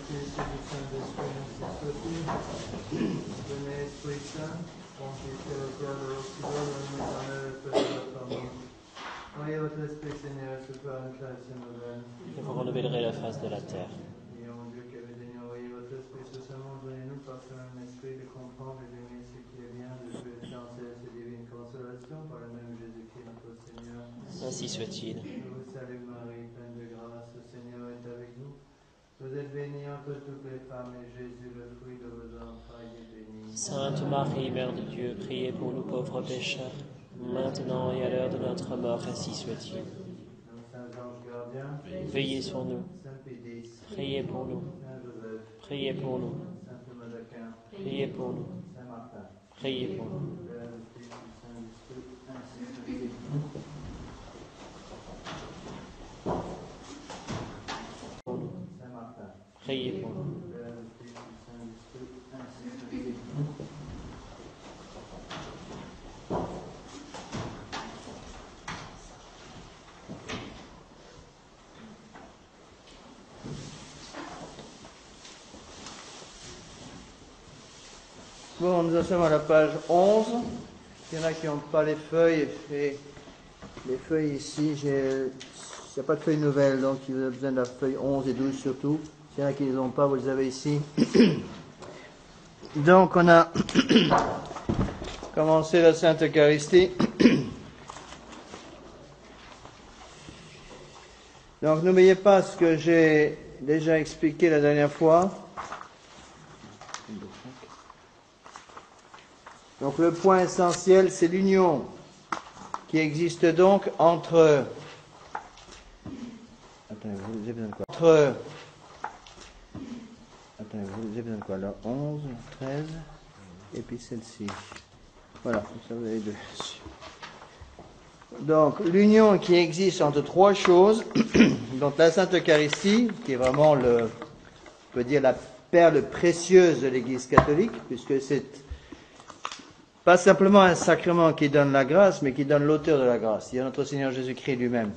Fils et du Saint-Esprit, ainsi soit-il. Venez, Esprit Saint, sanctifiez le cœur de l'Occident, donne-nous dans l'heure de la famille. Voyez votre Esprit, Seigneur, se faire une classe nouvelle. Et vous renouvellerez la face de la terre. Prions Dieu qui avait daigné envoyer votre Esprit sur ce monde, donnez-nous par ce même Esprit de comprendre et d'aimer ce qui est bien, de trouver sans cesse et divine consolation par le même Jésus-Christ notre Seigneur. Ainsi soit-il. Je vous salue Marie, pleine de grâce, le Seigneur est avec nous. Vous êtes bénie entre toutes les femmes et Jésus, le fruit de vos entrailles, est béni. Sainte Marie, Mère de Dieu, priez pour nous pauvres pécheurs, maintenant et à l'heure de notre mort, ainsi soit-il. Nos saints anges gardiens, Veillez sur nous, Saint Pédis, priez pour nous, Saint Joseph, priez pour nous, Saint Thomas d'Aquin, priez pour nous, Saint Martin, priez pour nous. Père du Fils du Saint-Esprit, ainsi soit-il. Saint Martin, Priez pour nous. Père du Fils du Saint-Esprit, ainsi soit-il. Bon, nous en sommes à la page 11. Il y en a qui n'ont pas les feuilles. Et les feuilles ici, il n'y a pas de feuilles nouvelles, donc il y a besoin de la feuille 11 et 12 surtout. S'il y en a qui ne les ont pas, vous les avez ici. Donc on a commencé la Sainte Eucharistie. Donc n'oubliez pas ce que j'ai déjà expliqué la dernière fois. Donc le point essentiel, c'est l'union qui existe donc entre vous avez besoin de quoi là, 11, 13 et puis celle-ci. Voilà, ça vous avez deux. Donc l'union qui existe entre trois choses, donc la Sainte Eucharistie, qui est vraiment on peut dire la perle précieuse de l'Église catholique, puisque c'est pas simplement un sacrement qui donne la grâce, mais qui donne l'auteur de la grâce. Il y a notre Seigneur Jésus-Christ lui-même.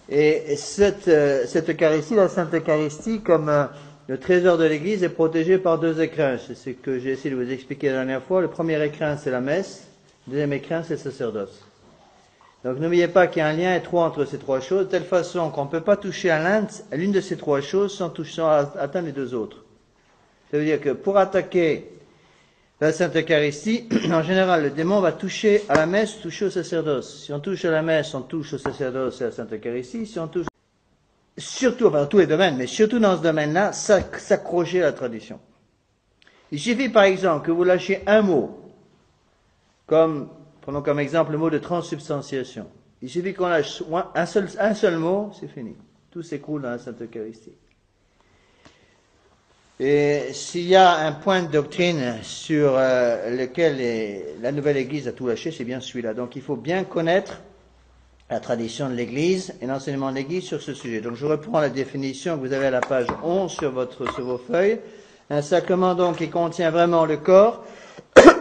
Et cette Eucharistie, la Sainte Eucharistie, comme le trésor de l'Église, est protégée par deux écrins. C'est ce que j'ai essayé de vous expliquer la dernière fois. Le premier écrin, c'est la messe. Le deuxième écrin, c'est le sacerdoce. Donc n'oubliez pas qu'il y a un lien étroit entre ces trois choses, de telle façon qu'on ne peut pas toucher à l'une de ces trois choses sans atteindre les deux autres. Ça veut dire que pour attaquer la Sainte Eucharistie, en général, le démon va toucher à la messe, toucher au sacerdoce. Si on touche à la messe, on touche au sacerdoce et à la Sainte Eucharistie. Si on touche, surtout, enfin, dans tous les domaines, mais surtout dans ce domaine-là, s'accrocher à la tradition. Il suffit, par exemple, que vous lâchiez un mot, prenons comme exemple le mot de transsubstantiation. Il suffit qu'on lâche un seul mot, c'est fini. Tout s'écroule dans la Sainte Eucharistie. Et s'il y a un point de doctrine sur lequel la nouvelle Église a tout lâché, c'est bien celui-là. Donc il faut bien connaître la tradition de l'Église et l'enseignement de l'Église sur ce sujet. Donc je reprends la définition que vous avez à la page 11 sur vos feuilles. Un sacrement donc qui contient vraiment le corps,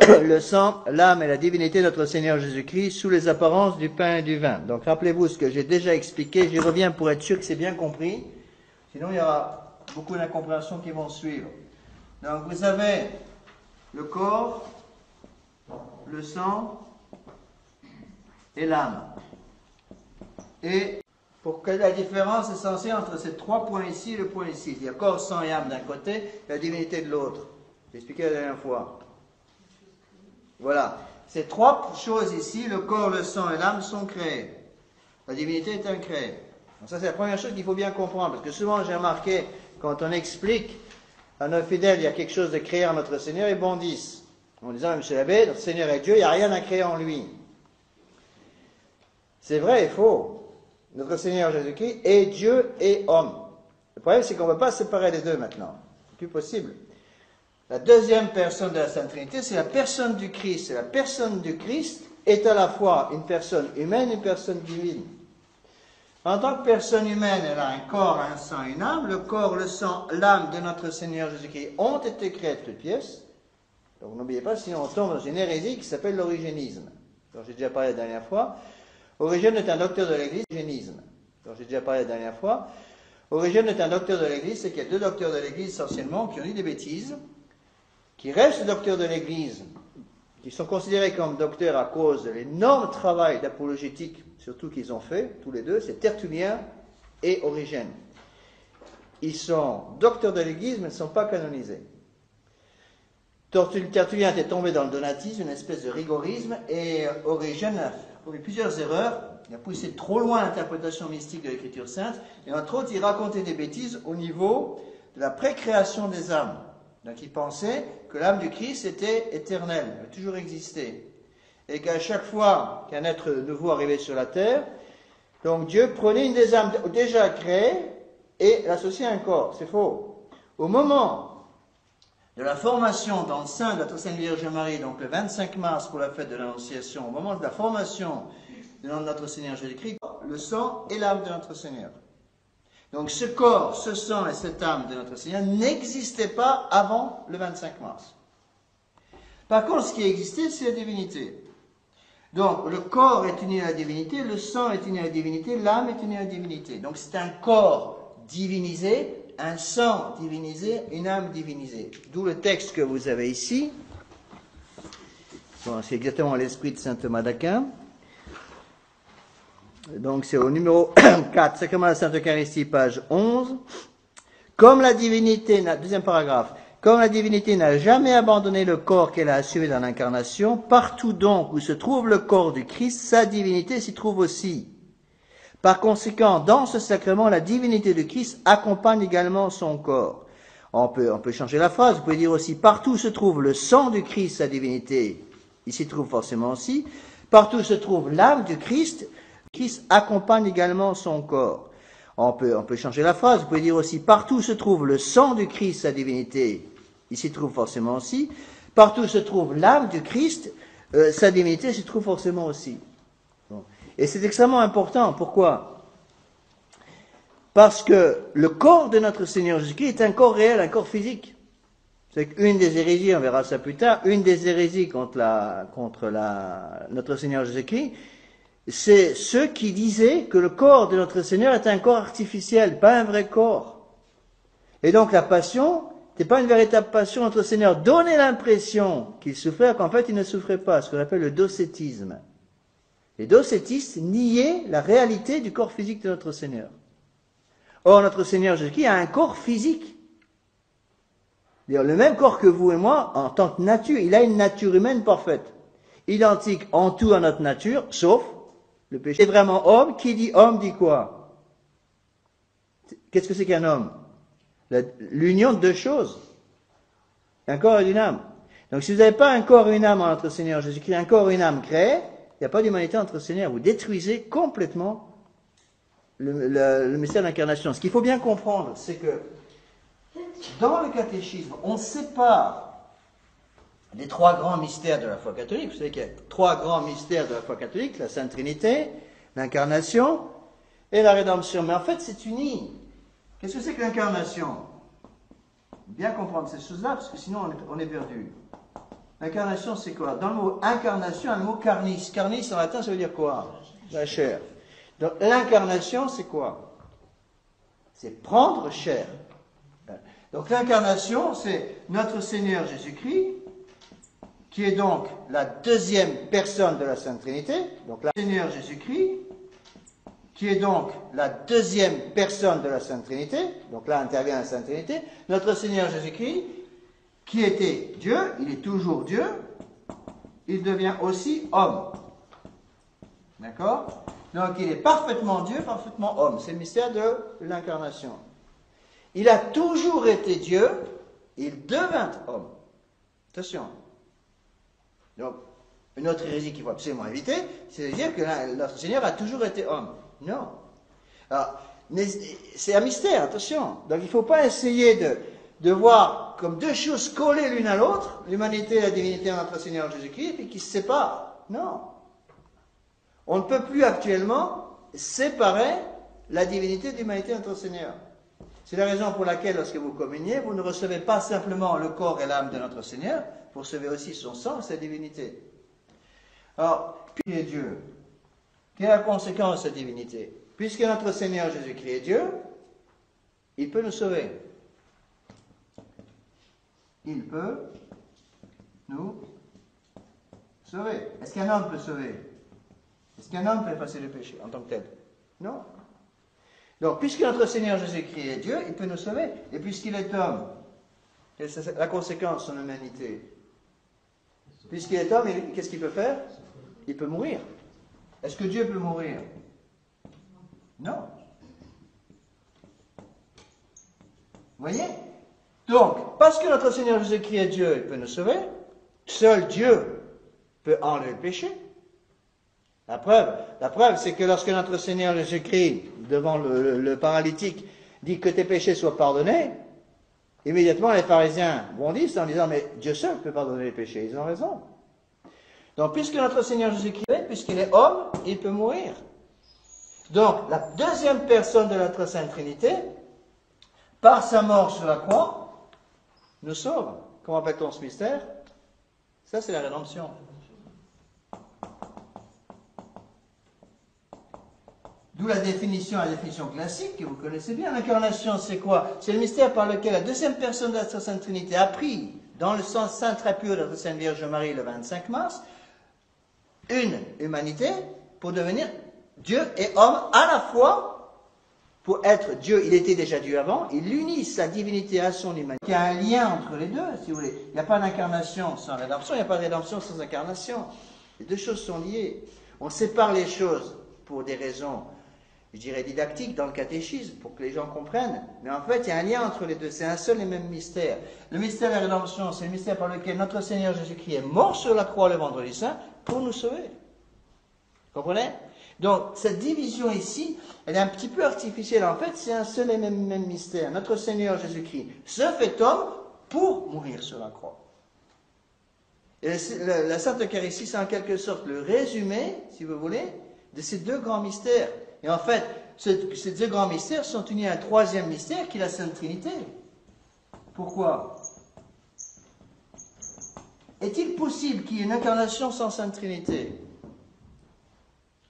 le sang, l'âme et la divinité de notre Seigneur Jésus-Christ sous les apparences du pain et du vin. Donc rappelez-vous ce que j'ai déjà expliqué, j'y reviens pour être sûr que c'est bien compris. Sinon il y aura beaucoup d'incompréhensions qui vont suivre. Donc vous avez le corps, le sang et l'âme. Et pour que la différence essentielle entre ces trois points ici et le point ici, il y a corps, sang et âme d'un côté, la divinité de l'autre. J'ai expliqué la dernière fois. Voilà. Ces trois choses ici, le corps, le sang et l'âme, sont créées. La divinité est incréée. Donc ça c'est la première chose qu'il faut bien comprendre, parce que souvent j'ai remarqué, quand on explique à nos fidèles, il y a quelque chose de créé en notre Seigneur, ils bondissent. En disant, Monsieur l'abbé, notre Seigneur est Dieu, il n'y a rien à créer en lui. C'est vrai et faux. Notre Seigneur Jésus-Christ est Dieu et homme. Le problème, c'est qu'on ne peut pas séparer les deux maintenant. C'est plus possible. La deuxième personne de la Sainte Trinité, c'est la personne du Christ. Et la personne du Christ est à la fois une personne humaine et une personne divine. En tant que personne humaine, elle a un corps, un sang, une âme. Le corps, le sang, l'âme de notre Seigneur Jésus-Christ ont été créés de toutes pièces. Donc n'oubliez pas, sinon on tombe dans une hérésie qui s'appelle l'origénisme. Alors j'ai déjà parlé la dernière fois. Origène est un docteur de l'Église, l'origénisme. Alors j'ai déjà parlé la dernière fois. Origène est un docteur de l'Église, c'est qu'il y a deux docteurs de l'Église essentiellement qui ont dit des bêtises, qui restent docteurs de l'Église, qui sont considérés comme docteurs à cause de l'énorme travail d'apologétique, surtout qu'ils ont fait, tous les deux, c'est Tertullien et Origène. Ils sont docteurs de l'Église, mais ne sont pas canonisés. Tertullien était tombé dans le donatisme, une espèce de rigorisme, et Origène a commis plusieurs erreurs. Il a poussé trop loin l'interprétation mystique de l'Écriture sainte, et entre autres, il racontait des bêtises au niveau de la précréation des âmes. Donc il pensait que l'âme du Christ était éternelle, elle a toujours existé, et qu'à chaque fois qu'un être nouveau arrivait sur la terre, donc Dieu prenait une des âmes déjà créées et l'associait à un corps. C'est faux. Au moment de la formation dans le sein de la Sainte Vierge Marie, donc le 25 mars pour la fête de l'Annonciation, au moment de la formation de notre Seigneur Jésus-Christ, le sang et l'âme de notre Seigneur. Donc ce corps, ce sang et cette âme de notre Seigneur n'existaient pas avant le 25 mars. Par contre, ce qui existait, c'est la divinité. Donc le corps est uni à la divinité, le sang est uni à la divinité, l'âme est unie à la divinité. Donc c'est un corps divinisé, un sang divinisé, une âme divinisée. D'où le texte que vous avez ici. Bon, c'est exactement l'esprit de saint Thomas d'Aquin. Donc c'est au numéro 4, Sacrement de la Sainte Eucharistie, page 11. Comme la divinité, deuxième paragraphe, comme la divinité n'a jamais abandonné le corps qu'elle a assumé dans l'incarnation, partout donc où se trouve le corps du Christ, sa divinité s'y trouve aussi. Par conséquent, dans ce sacrement, la divinité de Christ accompagne également son corps. On peut changer la phrase, vous pouvez dire aussi, partout où se trouve le sang du Christ, sa divinité, il s'y trouve forcément aussi. Partout où se trouve l'âme du Christ accompagne également son corps. On peut changer la phrase, vous pouvez dire aussi, partout où se trouve le sang du Christ, sa divinité, il s'y trouve forcément aussi. Partout où se trouve l'âme du Christ, sa divinité s'y trouve forcément aussi. Bon. Et c'est extrêmement important. Pourquoi? Parce que le corps de notre Seigneur Jésus-Christ est un corps réel, un corps physique. C'est qu'une des hérésies, on verra ça plus tard, une des hérésies contre notre Seigneur Jésus-Christ, c'est ceux qui disaient que le corps de notre Seigneur est un corps artificiel, pas un vrai corps. Et donc la passion n'est pas une véritable passion. Notre Seigneur donnait l'impression qu'il souffrait, qu'en fait il ne souffrait pas, ce qu'on appelle le docétisme. Les docétistes niaient la réalité du corps physique de notre Seigneur. Or, notre Seigneur Jésus-Christ a un corps physique. Le même corps que vous et moi, en tant que nature, il a une nature humaine parfaite. Identique en tout à notre nature, sauf le péché. C'est vraiment homme. Qui dit homme dit quoi? Qu'est-ce que c'est qu'un homme? L'union de deux choses. Un corps et une âme. Donc si vous n'avez pas un corps et une âme en notre Seigneur Jésus-Christ, un corps et une âme créés, il n'y a pas d'humanité entre Seigneur. Vous détruisez complètement le mystère de l'incarnation. Ce qu'il faut bien comprendre, c'est que dans le catéchisme, on sépare les trois grands mystères de la foi catholique. Vous savez qu'il y a trois grands mystères de la foi catholique, la Sainte Trinité, l'incarnation et la rédemption. Mais en fait, c'est uni. Qu'est-ce que c'est que l'incarnation? Bien comprendre ces choses-là, parce que sinon on est perdu. L'incarnation, c'est quoi? Dans le mot incarnation, un mot carnis. Carnis, en latin, ça veut dire quoi? La chair. Donc l'incarnation, c'est quoi? C'est prendre chair. Donc l'incarnation, c'est notre Seigneur Jésus-Christ, qui est donc la deuxième personne de la Sainte Trinité. Donc le Seigneur Jésus-Christ, qui est donc la deuxième personne de la Sainte Trinité. Donc là intervient la Sainte Trinité. Notre Seigneur Jésus-Christ, qui était Dieu, il est toujours Dieu, il devient aussi homme. D'accord? Donc il est parfaitement Dieu, parfaitement homme. C'est le mystère de l'incarnation. Il a toujours été Dieu, il devint homme. Attention. Donc, une autre hérésie qu'il faut absolument éviter, c'est de dire que notre Seigneur a toujours été homme. Non. Alors, c'est un mystère, attention. Donc il ne faut pas essayer de voir comme deux choses collées l'une à l'autre, l'humanité et la divinité de notre Seigneur Jésus-Christ, et qui se séparent. Non. On ne peut plus actuellement séparer la divinité de l'humanité de notre Seigneur. C'est la raison pour laquelle, lorsque vous communiez, vous ne recevez pas simplement le corps et l'âme de notre Seigneur, vous recevez aussi son sang et sa divinité. Alors, puis est Dieu. Quelle est la conséquence de sa divinité? Puisque notre Seigneur Jésus-Christ est Dieu, il peut nous sauver. Il peut nous sauver. Est-ce qu'un homme peut sauver? Est-ce qu'un homme peut effacer le péché en tant que tel? Non. Donc, puisque notre Seigneur Jésus-Christ est Dieu, il peut nous sauver. Et puisqu'il est homme, quelle est la conséquence de son humanité? Puisqu'il est homme, qu'est-ce qu'il peut faire? Il peut mourir. Est-ce que Dieu peut mourir? Non. Vous voyez? Donc, parce que notre Seigneur Jésus-Christ est Dieu, il peut nous sauver. Seul Dieu peut enlever le péché. La preuve, c'est que lorsque notre Seigneur Jésus-Christ, devant le paralytique, dit que tes péchés soient pardonnés, immédiatement les pharisiens bondissent en disant, mais Dieu seul peut pardonner les péchés. Ils ont raison. Donc, puisque notre Seigneur Jésus-Christ est, puisqu'il est homme, il peut mourir. Donc, la deuxième personne de notre Sainte Trinité, par sa mort sur la croix, nous sauve. Comment appelle-t-on ce mystère? Ça, c'est la rédemption. D'où la définition classique que vous connaissez bien. L'incarnation, c'est quoi? C'est le mystère par lequel la deuxième personne de la Sainte Trinité a pris, dans le sang saint très pur de la Sainte Vierge Marie le 25 mars, une humanité pour devenir Dieu et homme à la fois. Pour être Dieu, il était déjà Dieu avant, il unit sa divinité à son humanité. Il y a un lien entre les deux, si vous voulez. Il n'y a pas d'incarnation sans rédemption, il n'y a pas de rédemption sans incarnation. Les deux choses sont liées. On sépare les choses pour des raisons, je dirais, didactiques dans le catéchisme, pour que les gens comprennent. Mais en fait, il y a un lien entre les deux. C'est un seul et même mystère. Le mystère de la rédemption, c'est le mystère par lequel notre Seigneur Jésus-Christ est mort sur la croix le vendredi saint pour nous sauver. Vous comprenez? Donc, cette division ici, elle est un petit peu artificielle. En fait, c'est un seul et même mystère. Notre Seigneur Jésus-Christ se fait homme pour mourir sur la croix. Et la Sainte Eucharistie, c'est en quelque sorte le résumé, si vous voulez, de ces deux grands mystères. Et en fait, ces deux grands mystères sont unis à un troisième mystère qui est la Sainte Trinité. Pourquoi? Est-il possible qu'il y ait une incarnation sans Sainte Trinité?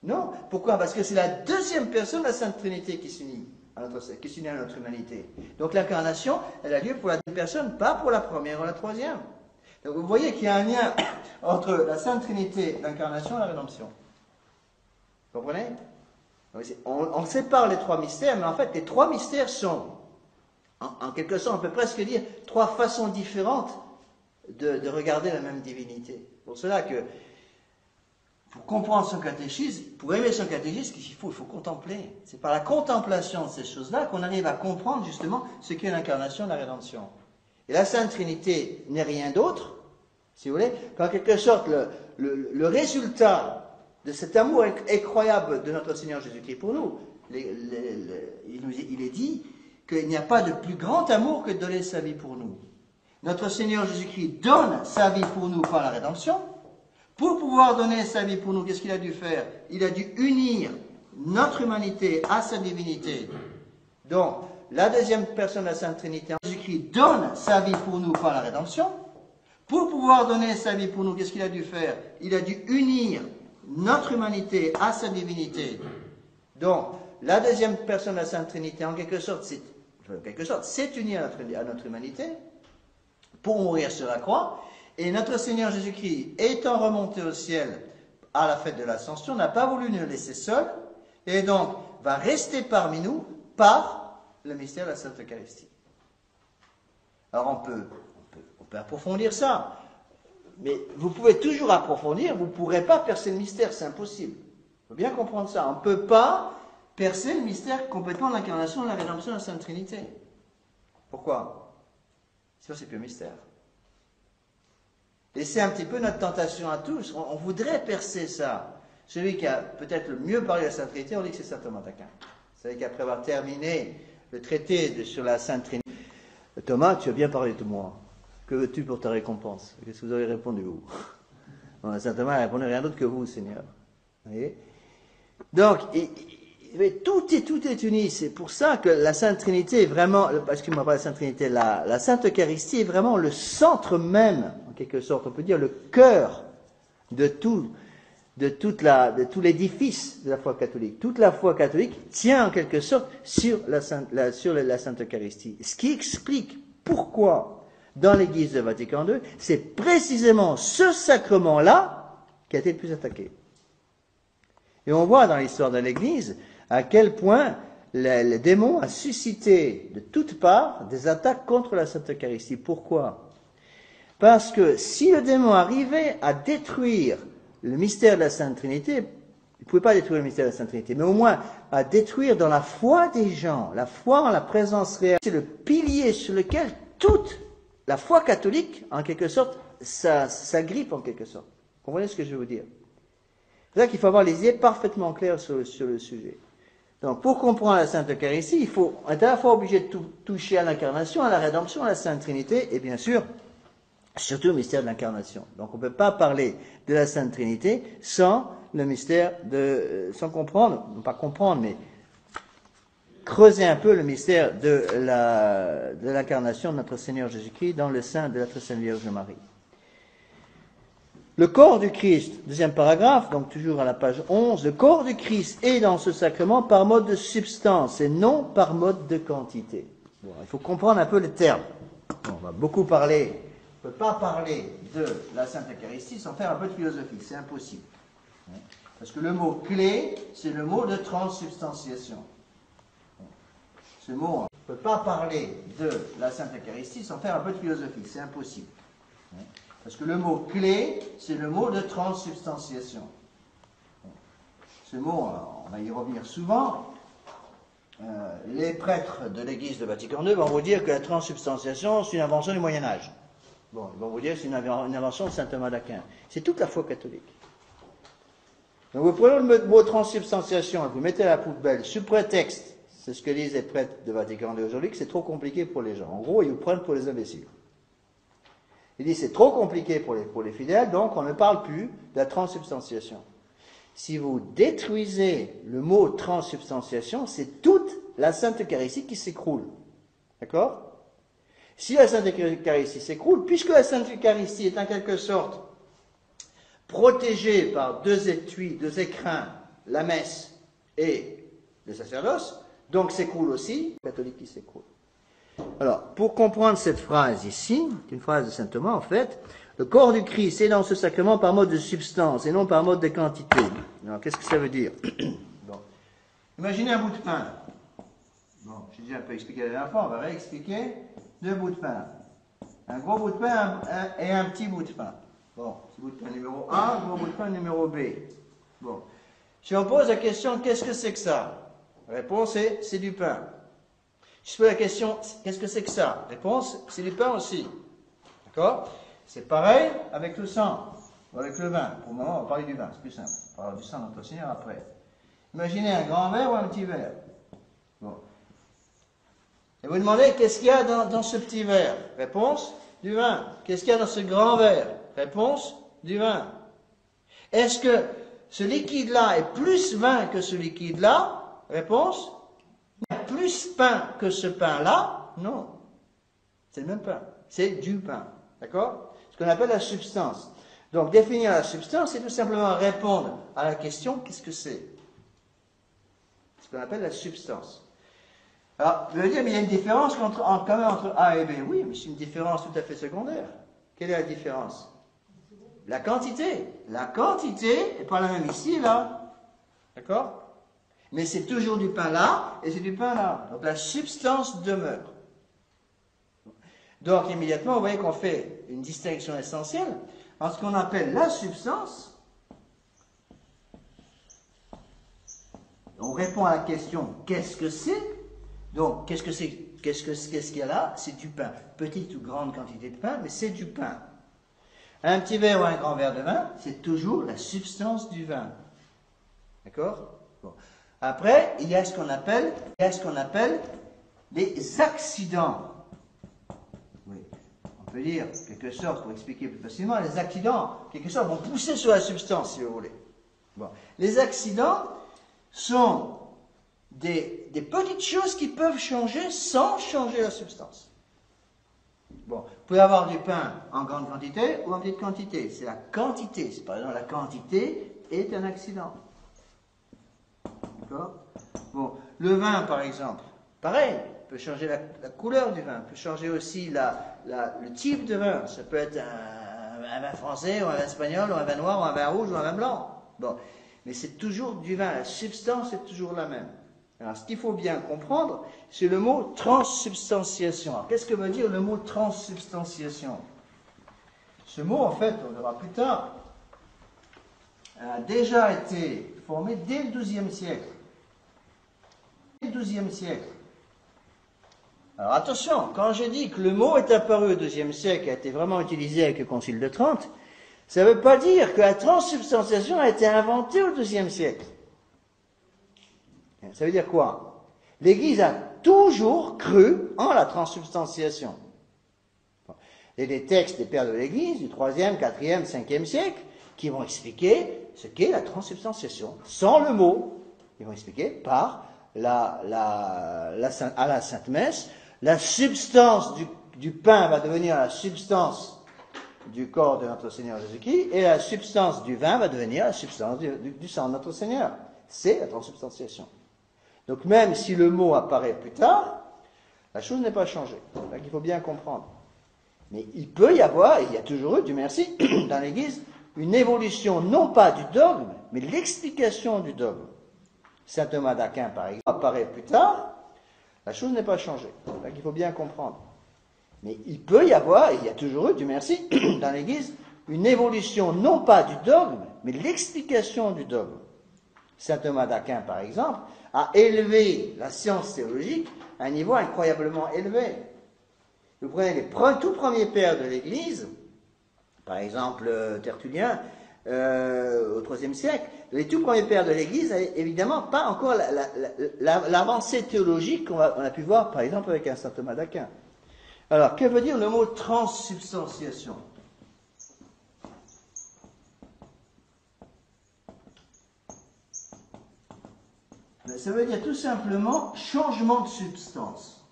Non. Pourquoi? Parce que c'est la deuxième personne de la Sainte Trinité qui s'unit à notre humanité. Donc l'incarnation, elle a lieu pour la deuxième personne, pas pour la première ou la troisième. Donc vous voyez qu'il y a un lien entre la Sainte Trinité, l'incarnation et la rédemption. Vous comprenez? On sépare les trois mystères, mais en fait les trois mystères sont, en quelque sorte, on peut presque dire, trois façons différentes de regarder la même divinité. Pour cela que pour comprendre son catéchisme, pour aimer son catéchisme, il faut contempler. C'est par la contemplation de ces choses-là qu'on arrive à comprendre justement ce qu'est l'incarnation et la rédemption. Et la Sainte Trinité n'est rien d'autre, si vous voulez, qu'en quelque sorte le résultat de cet amour incroyable de notre Seigneur Jésus-Christ pour nous. Il est dit qu'il n'y a pas de plus grand amour que de donner sa vie pour nous. Notre Seigneur Jésus-Christ donne sa vie pour nous par la rédemption. Pour pouvoir donner sa vie pour nous, qu'est-ce qu'il a dû faire? Il a dû unir notre humanité à sa divinité. Donc, la deuxième personne de la Sainte Trinité, Jésus-Christ, donne sa vie pour nous par la rédemption. Pour pouvoir donner sa vie pour nous, qu'est-ce qu'il a dû faire? Il a dû unir notre humanité à sa divinité. Donc, la deuxième personne de la Sainte Trinité, en quelque sorte, s'est unie à notre humanité pour mourir sur la croix. Et notre Seigneur Jésus-Christ, étant remonté au ciel à la fête de l'Ascension, n'a pas voulu nous laisser seuls, et donc va rester parmi nous par le mystère de la Sainte Eucharistie. Alors on peut approfondir ça, mais vous pouvez toujours approfondir, vous ne pourrez pas percer le mystère, c'est impossible. Il faut bien comprendre ça. On ne peut pas percer le mystère complètement de l'incarnation, de la rédemption de la Sainte Trinité. Pourquoi? Sinon c'est plus mystère. Et c'est un petit peu notre tentation à tous. On voudrait percer ça. Celui qui a peut-être le mieux parlé de la Sainte Trinité, on dit que c'est saint Thomas d'Aquin. Vous savez qu'après avoir terminé le traité sur la Sainte Trinité, Thomas, tu as bien parlé de moi. Que veux-tu pour ta récompense? Qu'est-ce que vous avez répondu, vous? Bon, saint Thomas n'a répondu rien d'autre que vous, Seigneur. Vous voyez? Donc, tout est uni. C'est pour ça que la Sainte Trinité est vraiment, excusez-moi pas la Sainte Trinité, la Sainte Eucharistie est vraiment le centre même, en quelque sorte, on peut dire le cœur de tout de tout l'édifice de la foi catholique. Toute la foi catholique tient en quelque sorte sur la Sainte Eucharistie. Ce qui explique pourquoi, dans l'Église de Vatican II, c'est précisément ce sacrement-là qui a été le plus attaqué. Et on voit dans l'histoire de l'Église à quel point le démon a suscité de toutes parts des attaques contre la Sainte Eucharistie. Pourquoi? Parce que si le démon arrivait à détruire le mystère de la Sainte Trinité, il ne pouvait pas détruire le mystère de la Sainte Trinité, mais au moins à détruire dans la foi des gens, la foi en la présence réelle. C'est le pilier sur lequel toute la foi catholique, en quelque sorte, s'agrippe en quelque sorte. Vous comprenez ce que je veux vous dire? C'est ça qu'il faut avoir les idées parfaitement claires sur le sujet. Donc, pour comprendre la Sainte Eucharistie, on est à la fois obligé de toucher à l'incarnation, à la rédemption, à la Sainte Trinité, et bien sûr, surtout au mystère de l'incarnation. Donc, on ne peut pas parler de la Sainte Trinité sans le mystère sans comprendre, non pas comprendre, mais creuser un peu le mystère de l'incarnation de notre Seigneur Jésus-Christ dans le sein de la très Sainte Vierge Marie. Le corps du Christ, deuxième paragraphe, donc toujours à la page 11, le corps du Christ est dans ce sacrement par mode de substance et non par mode de quantité. Bon, il faut comprendre un peu les termes. Bon, on va beaucoup parler, on ne peut pas parler de la Sainte Eucharistie sans faire un peu de philosophie, c'est impossible. Parce que le mot clé, c'est le mot de transsubstantiation. Ce mot, on ne peut pas parler de la Sainte Eucharistie sans faire un peu de philosophie, c'est impossible. Parce que le mot clé, c'est le mot de transsubstantiation. Ce mot, on va y revenir souvent. Les prêtres de l'Église de Vatican II vont vous dire que la transsubstantiation, c'est une invention du Moyen-Âge. Bon, ils vont vous dire que c'est une invention de saint Thomas d'Aquin. C'est toute la foi catholique. Donc vous prenez le mot transsubstantiation, vous mettez à la poubelle, sous prétexte, c'est ce que disent les prêtres de Vatican II aujourd'hui, que c'est trop compliqué pour les gens. En gros, ils vous prennent pour les imbéciles. Il dit c'est trop compliqué pour les fidèles, donc on ne parle plus de la transsubstantiation. Si vous détruisez le mot transsubstantiation, c'est toute la Sainte Eucharistie qui s'écroule. D'accord? Si la Sainte Eucharistie s'écroule, puisque la Sainte Eucharistie est en quelque sorte protégée par deux étuis, deux écrins, la messe et le sacerdoce, donc s'écroule aussi, le catholique qui s'écroule. Alors, pour comprendre cette phrase ici, c'est une phrase de saint Thomas en fait, le corps du Christ est dans ce sacrement par mode de substance et non par mode de quantité. Alors, qu'est-ce que ça veut dire? Bon. Imaginez un bout de pain. Bon, j'ai déjà un peu expliqué la dernière fois, on va réexpliquer. Deux bouts de pain. Un gros bout de pain et un petit bout de pain. Bon, petit bout de pain numéro 1, gros bout de pain numéro B. Bon. Si on pose la question, qu'est-ce que c'est que ça? La réponse est, c'est du pain. Je pose la question, qu'est-ce que c'est que ça? Réponse, c'est du pain aussi. D'accord? C'est pareil avec le sang, ou avec le vin. Pour le moment, on va parler du vin, c'est plus simple. On parlera du sang de notre Seigneur après. Imaginez un grand verre ou un petit verre. Bon. Et vous demandez, qu'est-ce qu'il y a dans ce petit verre? Réponse, du vin. Qu'est-ce qu'il y a dans ce grand verre? Réponse, du vin. Est-ce que ce liquide-là est plus vin que ce liquide-là? Réponse, plus pain que ce pain-là? Non. C'est le même pain. C'est du pain. D'accord? Ce qu'on appelle la substance. Donc, définir la substance, c'est tout simplement répondre à la question, qu'est-ce que c'est? Ce qu'on appelle la substance. Alors, vous allez dire, mais il y a une différence quand même entre A et B. Oui, mais c'est une différence tout à fait secondaire. Quelle est la différence? La quantité. La quantité n'est pas la même ici et là. D'accord? Mais c'est toujours du pain là, et c'est du pain là. Donc la substance demeure. Donc immédiatement, vous voyez qu'on fait une distinction essentielle entre ce qu'on appelle la substance. On répond à la question, qu'est-ce que c'est? Donc, qu'est-ce qu'il y a là? C'est du pain. Petite ou grande quantité de pain, mais c'est du pain. Un petit verre ou un grand verre de vin, c'est toujours la substance du vin. D'accord? Bon. Après, il y a ce qu'on appelle les accidents. Oui. On peut dire, quelque sorte, pour expliquer plus facilement, les accidents, quelque sorte, vont pousser sur la substance, si vous voulez. Bon. Les accidents sont des petites choses qui peuvent changer sans changer la substance. Bon, vous pouvez avoir du pain en grande quantité ou en petite quantité. C'est la quantité, c'est par exemple la quantité est un accident. D'accord? Bon, le vin, par exemple, pareil, peut changer la couleur du vin, peut changer aussi le type de vin. Ça peut être un vin français, ou un vin espagnol, ou un vin noir, ou un vin rouge, ou un vin blanc. Bon, mais c'est toujours du vin, la substance est toujours la même. Alors, ce qu'il faut bien comprendre, c'est le mot transsubstantiation. Alors, qu'est-ce que veut dire le mot transsubstantiation? Ce mot, en fait, on le verra plus tard, a déjà été formé dès le XIIe siècle. Dès le XIIe siècle. Alors attention, quand je dis que le mot est apparu au XIIe siècle, a été vraiment utilisé avec le Concile de Trente, ça ne veut pas dire que la transsubstantiation a été inventée au XIIe siècle. Ça veut dire quoi? L'Église a toujours cru en la transsubstantiation. Il y a des textes des pères de l'Église du 3e, 4e, 5e siècle qui vont expliquer ce qu'est la transsubstantiation. Sans le mot, ils vont expliquer par à la Sainte Messe, la substance du pain va devenir la substance du corps de notre Seigneur Jésus-Christ, et la substance du vin va devenir la substance du sang de notre Seigneur. C'est la transsubstantiation. Donc même si le mot apparaît plus tard, la chose n'est pas changée. Donc il faut bien comprendre. Mais il peut y avoir, et il y a toujours eu, Dieu merci, dans l'Église, une évolution non pas du dogme, mais de l'explication du dogme. Saint Thomas d'Aquin, par exemple, apparaît plus tard, la chose n'est pas changée. Donc il faut bien comprendre. Mais il peut y avoir, et il y a toujours eu, Dieu merci, dans l'Église, une évolution non pas du dogme, mais de l'explication du dogme. Saint Thomas d'Aquin, par exemple, a élevé la science théologique à un niveau incroyablement élevé. Vous prenez les tout premiers pères de l'Église, par exemple Tertullien, au IIIe siècle, les tout premiers pères de l'Église n'avaient évidemment pas encore l'avancée théologique qu'on a pu voir, par exemple, avec un Saint Thomas d'Aquin. Alors, que veut dire le mot transsubstantiation? Ça veut dire tout simplement changement de substance.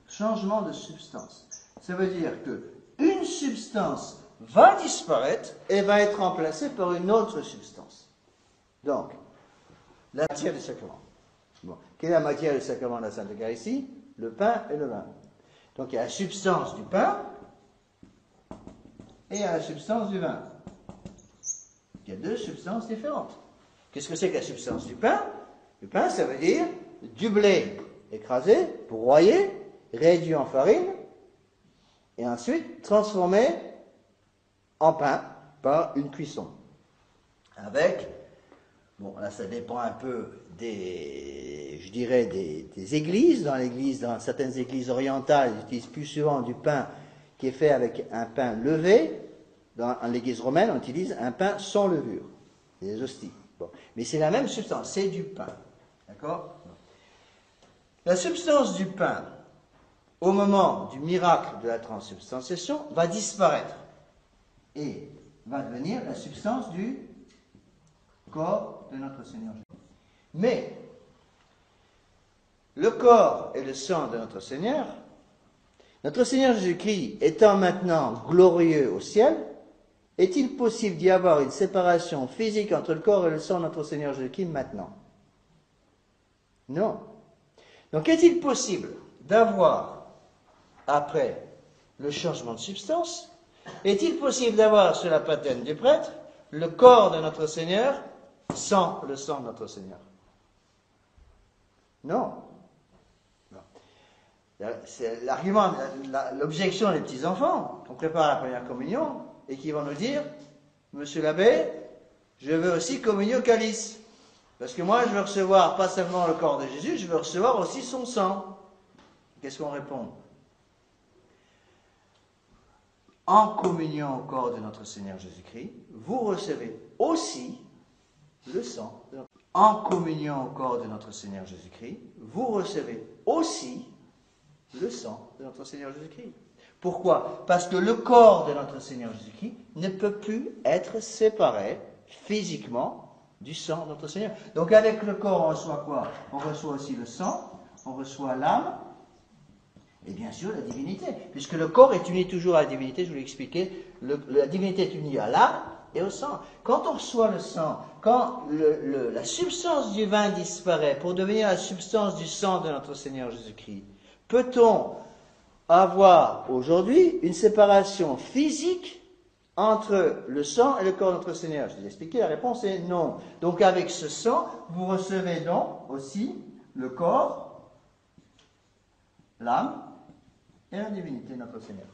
Changement de substance. Ça veut dire que une substance va disparaître et va être remplacée par une autre substance. Donc, la matière du sacrement. Bon. Quelle est la matière du sacrement de la Sainte Eucharistie? Le pain et le vin. Donc il y a la substance du pain et il y a la substance du vin. Il y a deux substances différentes. Qu'est-ce que c'est que la substance du pain? Le pain, ça veut dire du blé écrasé, broyé, réduit en farine, et ensuite transformé en pain par une cuisson. Avec, bon là ça dépend un peu des églises. Dans certaines églises orientales, ils utilisent plus souvent du pain qui est fait avec un pain levé. Dans l'église romaine, on utilise un pain sans levure, des hosties. Bon. Mais c'est la même substance, c'est du pain. D'accord? La substance du pain, au moment du miracle de la transsubstantiation, va disparaître et va devenir la substance du corps de notre Seigneur Jésus. Mais le corps et le sang de notre Seigneur Jésus-Christ étant maintenant glorieux au ciel, est-il possible d'y avoir une séparation physique entre le corps et le sang de notre Seigneur Jésus-Christ maintenant? Non. Donc est-il possible d'avoir, après le changement de substance, est-il possible d'avoir sur la patène du prêtre le corps de notre Seigneur sans le sang de notre Seigneur? Non. C'est l'argument, l'objection des petits-enfants qu'on prépare la première communion et qui vont nous dire, Monsieur l'abbé, je veux aussi communier au calice. Parce que moi, je veux recevoir pas seulement le corps de Jésus, je veux recevoir aussi son sang. Qu'est-ce qu'on répond? En communion au corps de notre Seigneur Jésus-Christ, vous recevez aussi le sang. En communion au corps de notre Seigneur Jésus-Christ, vous recevez aussi le sang de notre Seigneur Jésus-Christ. Pourquoi? Parce que le corps de notre Seigneur Jésus-Christ ne peut plus être séparé physiquement du sang de notre Seigneur. Donc avec le corps, on reçoit quoi? On reçoit aussi le sang, on reçoit l'âme, et bien sûr la divinité. Puisque le corps est uni toujours à la divinité, je vous l'ai expliqué, la divinité est unie à l'âme, et au sang. Quand on reçoit le sang, quand la substance du vin disparaît pour devenir la substance du sang de notre Seigneur Jésus-Christ, peut-on avoir aujourd'hui une séparation physique entre le sang et le corps de notre Seigneur? Je vous ai expliqué, la réponse est non. Donc avec ce sang, vous recevez donc aussi le corps, l'âme et la divinité de notre Seigneur.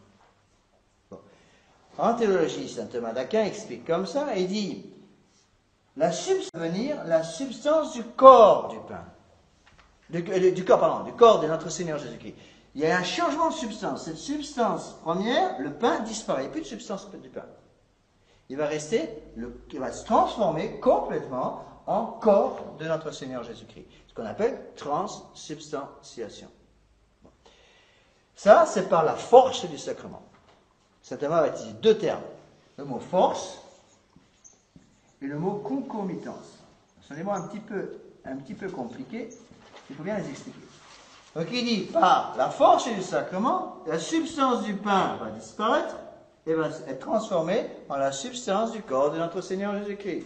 Bon. En théologie, saint Thomas d'Aquin explique comme ça, il dit la substance du corps du pain, du corps de notre Seigneur Jésus-Christ. Il y a un changement de substance. Cette substance première, le pain, disparaît. Il n'y a plus de substance du pain. Il va se transformer complètement en corps de notre Seigneur Jésus-Christ. Ce qu'on appelle transsubstantiation. Bon. Ça, c'est par la force du sacrement. Saint Thomas va utiliser deux termes. Le mot force et le mot concomitance. Ce sont des mots un petit peu compliqués. Il faut bien les expliquer. Donc il dit, par la force du sacrement, la substance du pain va disparaître et va être transformée en la substance du corps de notre Seigneur Jésus-Christ.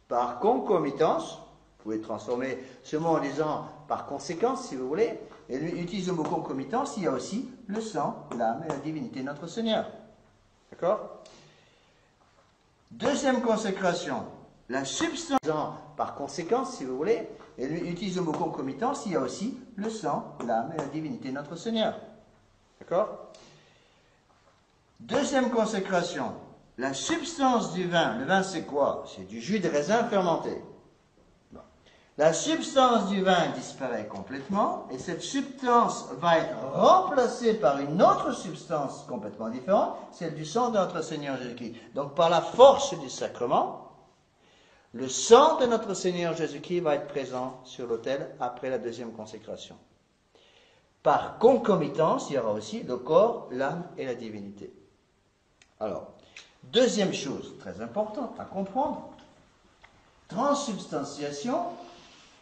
Par concomitance, vous pouvez transformer ce mot en disant par conséquence, si vous voulez, et lui utilise le mot concomitance, il y a aussi le sang, l'âme et la divinité de notre Seigneur. D'accord? Deuxième consécration, la substance, par conséquence, si vous voulez, et lui utilise le mot concomitance, il y a aussi le sang, l'âme et la divinité de notre Seigneur. D'accord? Deuxième consécration, la substance du vin. Le vin, c'est quoi? C'est du jus de raisin fermenté. Bon. La substance du vin disparaît complètement, et cette substance va être remplacée par une autre substance complètement différente, celle du sang de notre Seigneur Jésus-Christ. Donc, par la force du sacrement, le sang de notre Seigneur Jésus-Christ va être présent sur l'autel après la deuxième consécration. Par concomitance, il y aura aussi le corps, l'âme et la divinité. Alors, deuxième chose très importante à comprendre, transsubstantiation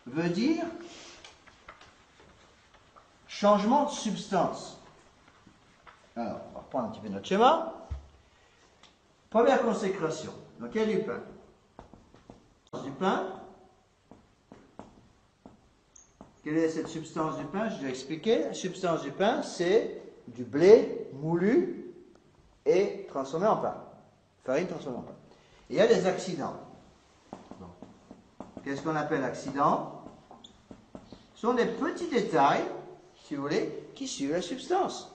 veut dire changement de substance. Alors, on va reprendre un petit peu notre schéma. Première consécration, donc il y a du pain. Du pain. Quelle est cette substance du pain? Je vais expliquer. La substance du pain, c'est du blé moulu et transformé en pain. Farine transformée en pain. Et il y a des accidents. Bon. Qu'est-ce qu'on appelle accidents? Ce sont des petits détails, si vous voulez, qui suivent la substance.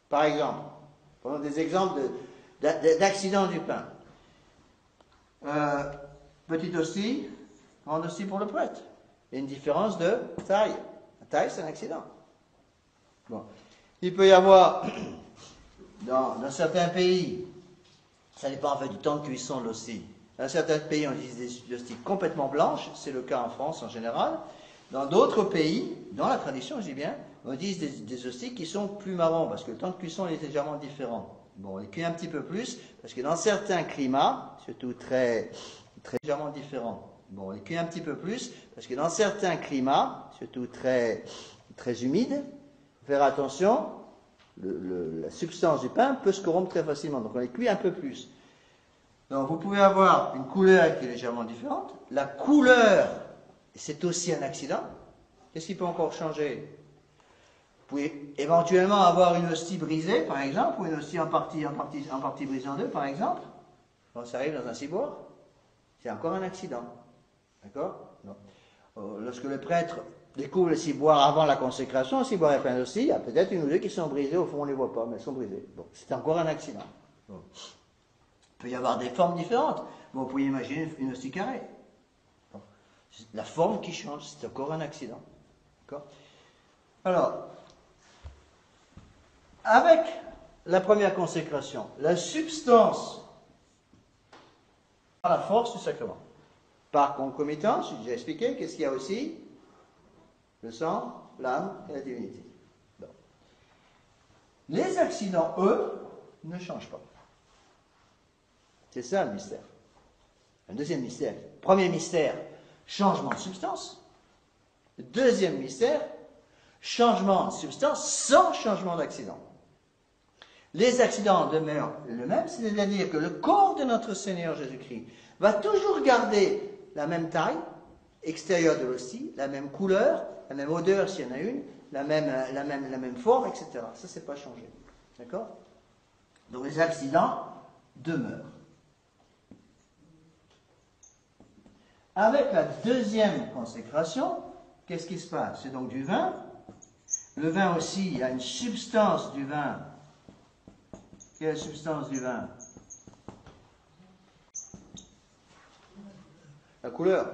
Par exemple, prenons des exemples d'accidents du pain. Petite hostie, grande hostie pour le prêtre. Il y a une différence de taille. La taille, c'est un accident. Bon. Il peut y avoir, dans certains pays, ça dépend en fait du temps de cuisson de l'hostie. Dans certains pays, on utilise des hosties complètement blanches, c'est le cas en France en général. Dans d'autres pays, dans la tradition, je dis bien, on utilise des hosties qui sont plus marrons, parce que le temps de cuisson est légèrement différent. Bon, on les cuit un petit peu plus, parce que dans certains climats, surtout très légèrement différents. Bon, on les cuit un petit peu plus, parce que dans certains climats, surtout très humides, faire attention, la substance du pain peut se corrompre très facilement, donc on les cuit un peu plus. Donc vous pouvez avoir une couleur qui est légèrement différente. La couleur, c'est aussi un accident. Qu'est-ce qui peut encore changer? Vous pouvez éventuellement avoir une hostie brisée, par exemple, ou une hostie en partie brisée en deux, par exemple. Quand ça arrive dans un ciboire, c'est encore un accident. D'accord? Lorsque le prêtre découvre le ciboire avant la consécration, le ciboire est plein d'hosties, il y a peut-être une ou deux qui sont brisées, au fond on ne les voit pas, mais elles sont brisées. Bon, c'est encore un accident. Bon. Il peut y avoir des formes différentes. Bon, vous pouvez imaginer une hostie carrée. Bon. La forme qui change, c'est encore un accident. D'accord? Alors, avec la première consécration, la substance par la force du sacrement. Par concomitance, j'ai déjà expliqué, qu'est-ce qu'il y a aussi? Le sang, l'âme et la divinité. Bon. Les accidents, eux, ne changent pas. C'est ça le mystère. Un deuxième mystère. Premier mystère, changement de substance. Deuxième mystère, changement de substance sans changement d'accident. Les accidents demeurent le même, c'est-à-dire que le corps de notre Seigneur Jésus-Christ va toujours garder la même taille extérieure de l'hostie, la même couleur, la même odeur s'il y en a une, la même forme, etc. Ça, c'est pas changé. D'accord? Donc les accidents demeurent. Avec la deuxième consécration, qu'est-ce qui se passe? C'est donc du vin. Le vin aussi, il y a une substance du vin. Quelle substance du vin? La couleur.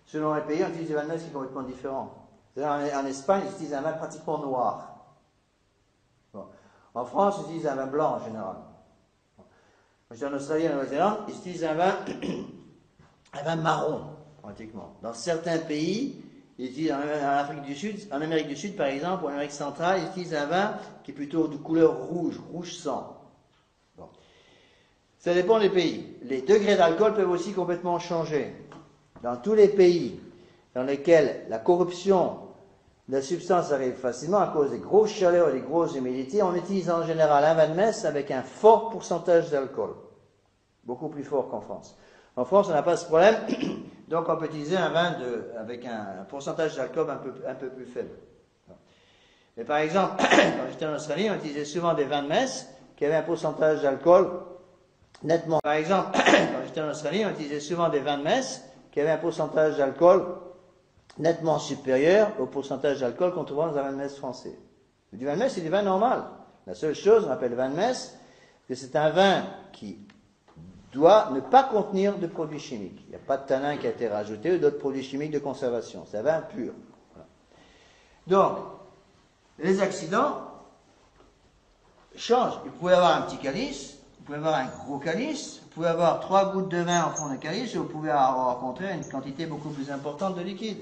Selon les pays, on utilise des vins de messe qui sont complètement différents. En Espagne, ils utilisent un vin pratiquement noir. Bon. En France, ils utilisent un vin blanc en général. En Australie et en Nouvelle-Zélande, ils utilisent un vin marron, pratiquement. Dans certains pays, ils utilisent en Afrique du Sud, en Amérique du Sud par exemple, ou en Amérique centrale, ils utilisent un vin qui est plutôt de couleur rouge sang. Bon. Ça dépend des pays. Les degrés d'alcool peuvent aussi complètement changer. Dans tous les pays dans lesquels la corruption de la substance arrive facilement à cause des grosses chaleurs et des grosses humidités, on utilise en général un vin de messe avec un fort pourcentage d'alcool. Beaucoup plus fort qu'en France. En France, on n'a pas ce problème, donc on peut utiliser un vin avec un pourcentage d'alcool un peu plus faible. Mais par exemple, quand j'étais en Australie, on utilisait souvent des vins de messe qui avaient un pourcentage d'alcool nettement. Par exemple, quand j'étais en Australie, on utilisait souvent des vins de messe qui avaient un pourcentage d'alcool nettement supérieur au pourcentage d'alcool qu'on trouve dans un vin de messe français. Du vin de messe, c'est du vin normal. La seule chose, on appelle vin de messe, que c'est un vin qui doit ne pas contenir de produits chimiques. Il n'y a pas de tanin qui a été rajouté ou d'autres produits chimiques de conservation. C'est un vin pur. Voilà. Donc, les accidents changent. Vous pouvez avoir un petit calice, vous pouvez avoir un gros calice, vous pouvez avoir 3 gouttes de vin au fond d'un calice, et vous pouvez avoir au contraire une quantité beaucoup plus importante de liquide,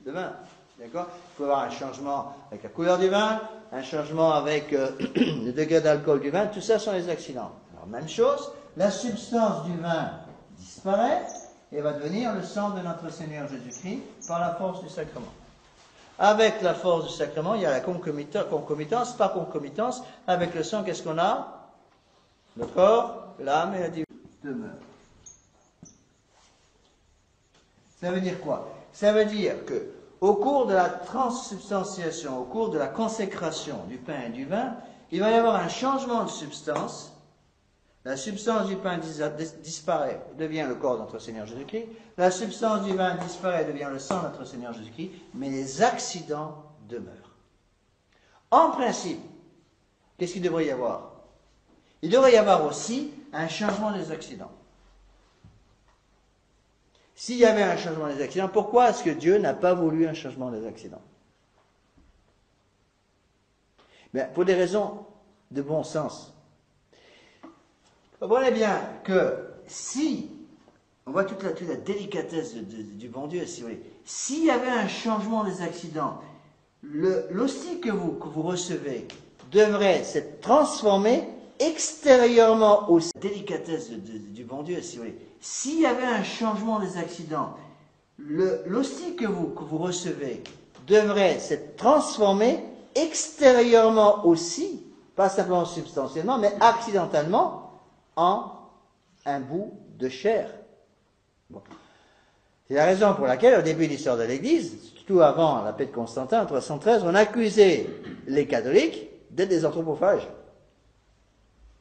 de vin. D'accord? Vous pouvez avoir un changement avec la couleur du vin, un changement avec le degré d'alcool du vin, tout ça sont les accidents. Alors, même chose, la substance du vin disparaît et va devenir le sang de notre Seigneur Jésus-Christ par la force du sacrement. Avec la force du sacrement, il y a la concomitance, par concomitance, avec le sang, qu'est-ce qu'on a? Le corps, l'âme et la divinité demeurent. Ça veut dire quoi? Ça veut dire que au cours de la transsubstantiation, au cours de la consécration du pain et du vin, il va y avoir un changement de substance. La substance du pain disparaît, devient le corps de notre Seigneur Jésus-Christ. La substance du vin disparaît, devient le sang de notre Seigneur Jésus-Christ. Mais les accidents demeurent. En principe, qu'est-ce qu'il devrait y avoir? Il devrait y avoir aussi un changement des accidents. S'il y avait un changement des accidents, pourquoi est-ce que Dieu n'a pas voulu un changement des accidents? Bien, pour des raisons de bon sens. Comprenez bien que si, on voit toute la délicatesse du bon Dieu, si vous voulez, s'il y avait un changement des accidents, l'hostie que vous recevez devrait s'être transformée extérieurement aussi. La délicatesse du bon Dieu, si vous voulez. S'il y avait un changement des accidents, l'hostie que vous recevez devrait s'être transformée extérieurement aussi, pas simplement substantiellement, mais accidentellement, en un bout de chair. Bon. C'est la raison pour laquelle, au début de l'histoire de l'Église, surtout avant la paix de Constantin en 313, on accusait les catholiques d'être des anthropophages.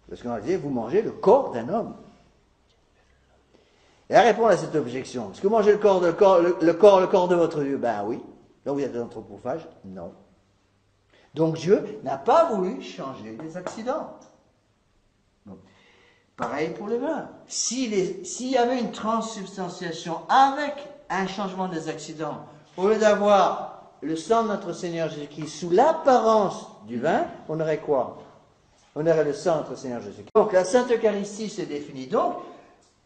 Parce qu'on disait, vous mangez le corps d'un homme. Et à répondre à cette objection, est-ce que vous mangez le corps de votre Dieu? Ben oui. Donc vous êtes des anthropophages? Non. Donc Dieu n'a pas voulu changer les accidents. Bon. Pareil pour le vin. S'il y avait une transsubstantiation avec un changement des accidents, au lieu d'avoir le sang de notre Seigneur Jésus-Christ sous l'apparence du vin, on aurait quoi? On aurait le sang de notre Seigneur Jésus-Christ. Donc la Sainte Eucharistie se définit donc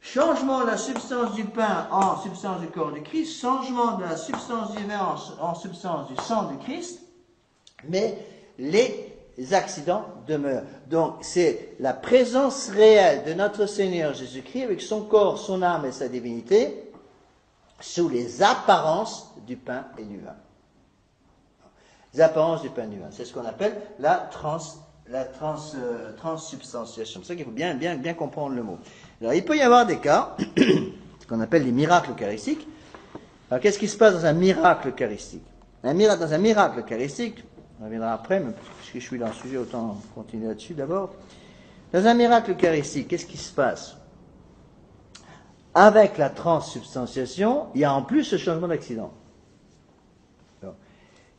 changement de la substance du pain en substance du corps du Christ, changement de la substance du vin en substance du sang du Christ, mais les accidents demeurent. Donc c'est la présence réelle de notre Seigneur Jésus-Christ avec son corps, son âme et sa divinité sous les apparences du pain et du vin. Les apparences du pain et du vin, c'est ce qu'on appelle la la transsubstantiation. C'est ça qu'il faut bien comprendre le mot. Alors, il peut y avoir des cas, ce qu'on appelle les miracles eucharistiques. Alors, qu'est-ce qui se passe dans un miracle eucharistique? Dans un miracle eucharistique, on reviendra après, mais puisque je suis dans le sujet, autant continuer là-dessus d'abord. Dans un miracle eucharistique, qu'est-ce qui se passe? Avec la transsubstantiation, il y a en plus ce changement d'accident.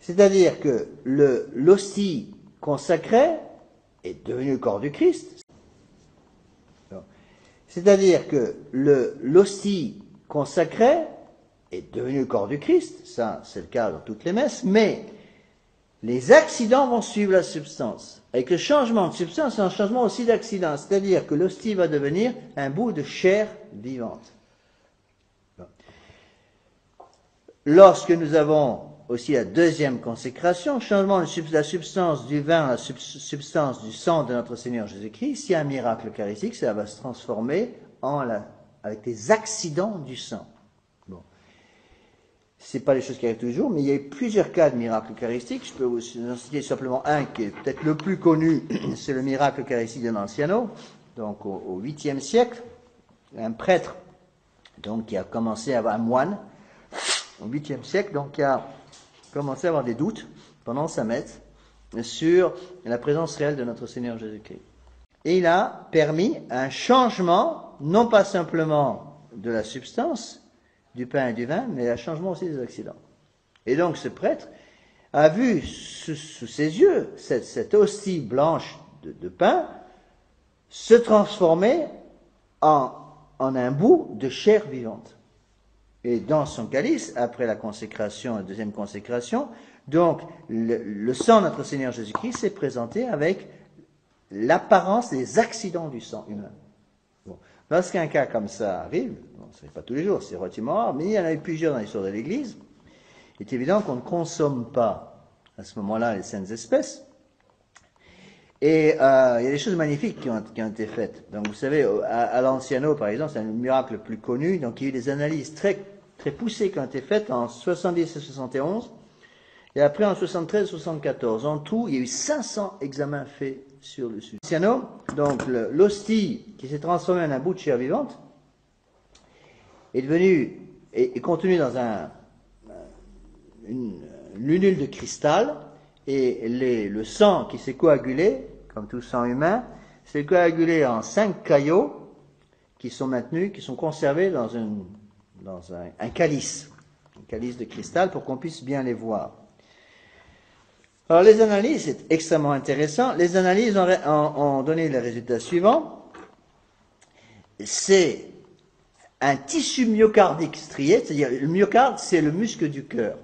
C'est-à-dire que l'hostie consacrée est devenue le corps du Christ. C'est-à-dire que l'hostie consacrée est devenue le corps du Christ. Ça, c'est le cas dans toutes les messes. Mais les accidents vont suivre la substance. Avec le changement de substance, c'est un changement aussi d'accident. C'est-à-dire que l'hostie va devenir un bout de chair vivante. Lorsque nous avons aussi la deuxième consécration, changement de la substance du vin à la substance du sang de notre Seigneur Jésus-Christ, s'il y a un miracle eucharistique, ça va se transformer avec des accidents du sang. Bon. Ce n'est pas les choses qui arrivent toujours, mais il y a eu plusieurs cas de miracles eucharistiques. Je peux vous en citer simplement un qui est peut-être le plus connu, c'est le miracle eucharistique de Nanciano, donc au 8e siècle, un prêtre donc, qui a commencé à avoir un moine, au 8e siècle, donc qui a commencé à avoir des doutes pendant sa messe sur la présence réelle de notre Seigneur Jésus-Christ. Et il a permis un changement, non pas simplement de la substance, du pain et du vin, mais un changement aussi des accidents. Et donc ce prêtre a vu sous ses yeux cette hostie blanche de pain se transformer en un bout de chair vivante. Et dans son calice, après la consécration, la deuxième consécration, donc le sang de notre Seigneur Jésus-Christ s'est présenté avec l'apparence des accidents du sang humain. Bon. Lorsqu'un cas comme ça arrive, bon, ce n'est pas tous les jours, c'est relativement rare, mais il y en a eu plusieurs dans l'histoire de l'Église, il est évident qu'on ne consomme pas à ce moment-là les saintes espèces. Et il y a des choses magnifiques qui ont été faites. Donc vous savez, à l'Anciano, par exemple, c'est un miracle le plus connu. Donc il y a eu des analyses très poussées qui ont été faites en 70 et 71, et après en 73 et 74. En tout, il y a eu 500 examens faits sur le sujet. L'Anciano, donc l'hostie qui s'est transformée en un bout de chair vivante, est devenue, est contenue dans une lunule de cristal, et le sang qui s'est coagulé, comme tout sang humain, s'est coagulé en 5 caillots qui sont maintenus, qui sont conservés dans un calice de cristal pour qu'on puisse bien les voir. Alors les analyses, c'est extrêmement intéressant, les analyses ont donné les résultats suivants. C'est un tissu myocardique strié, c'est-à-dire le myocarde, c'est le muscle du cœur.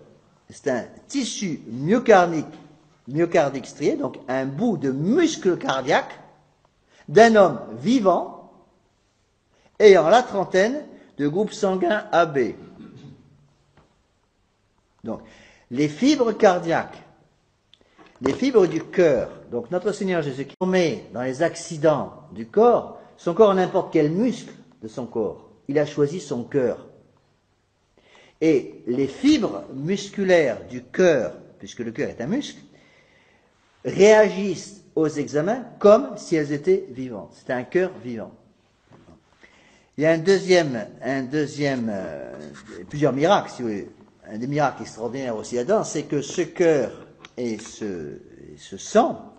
C'est un tissu myocardique strié, donc un bout de muscle cardiaque d'un homme vivant ayant la trentaine de groupe sanguin AB. Donc, les fibres cardiaques, les fibres du cœur, donc notre Seigneur Jésus-Christ met dans les accidents du corps, son corps n'importe quel muscle de son corps, il a choisi son cœur. Et les fibres musculaires du cœur, puisque le cœur est un muscle, réagissent aux examens comme si elles étaient vivantes. C'est un cœur vivant. Il y a plusieurs miracles, si vous voulez. Un des miracles extraordinaires aussi là-dedans, c'est que ce cœur et ce sang,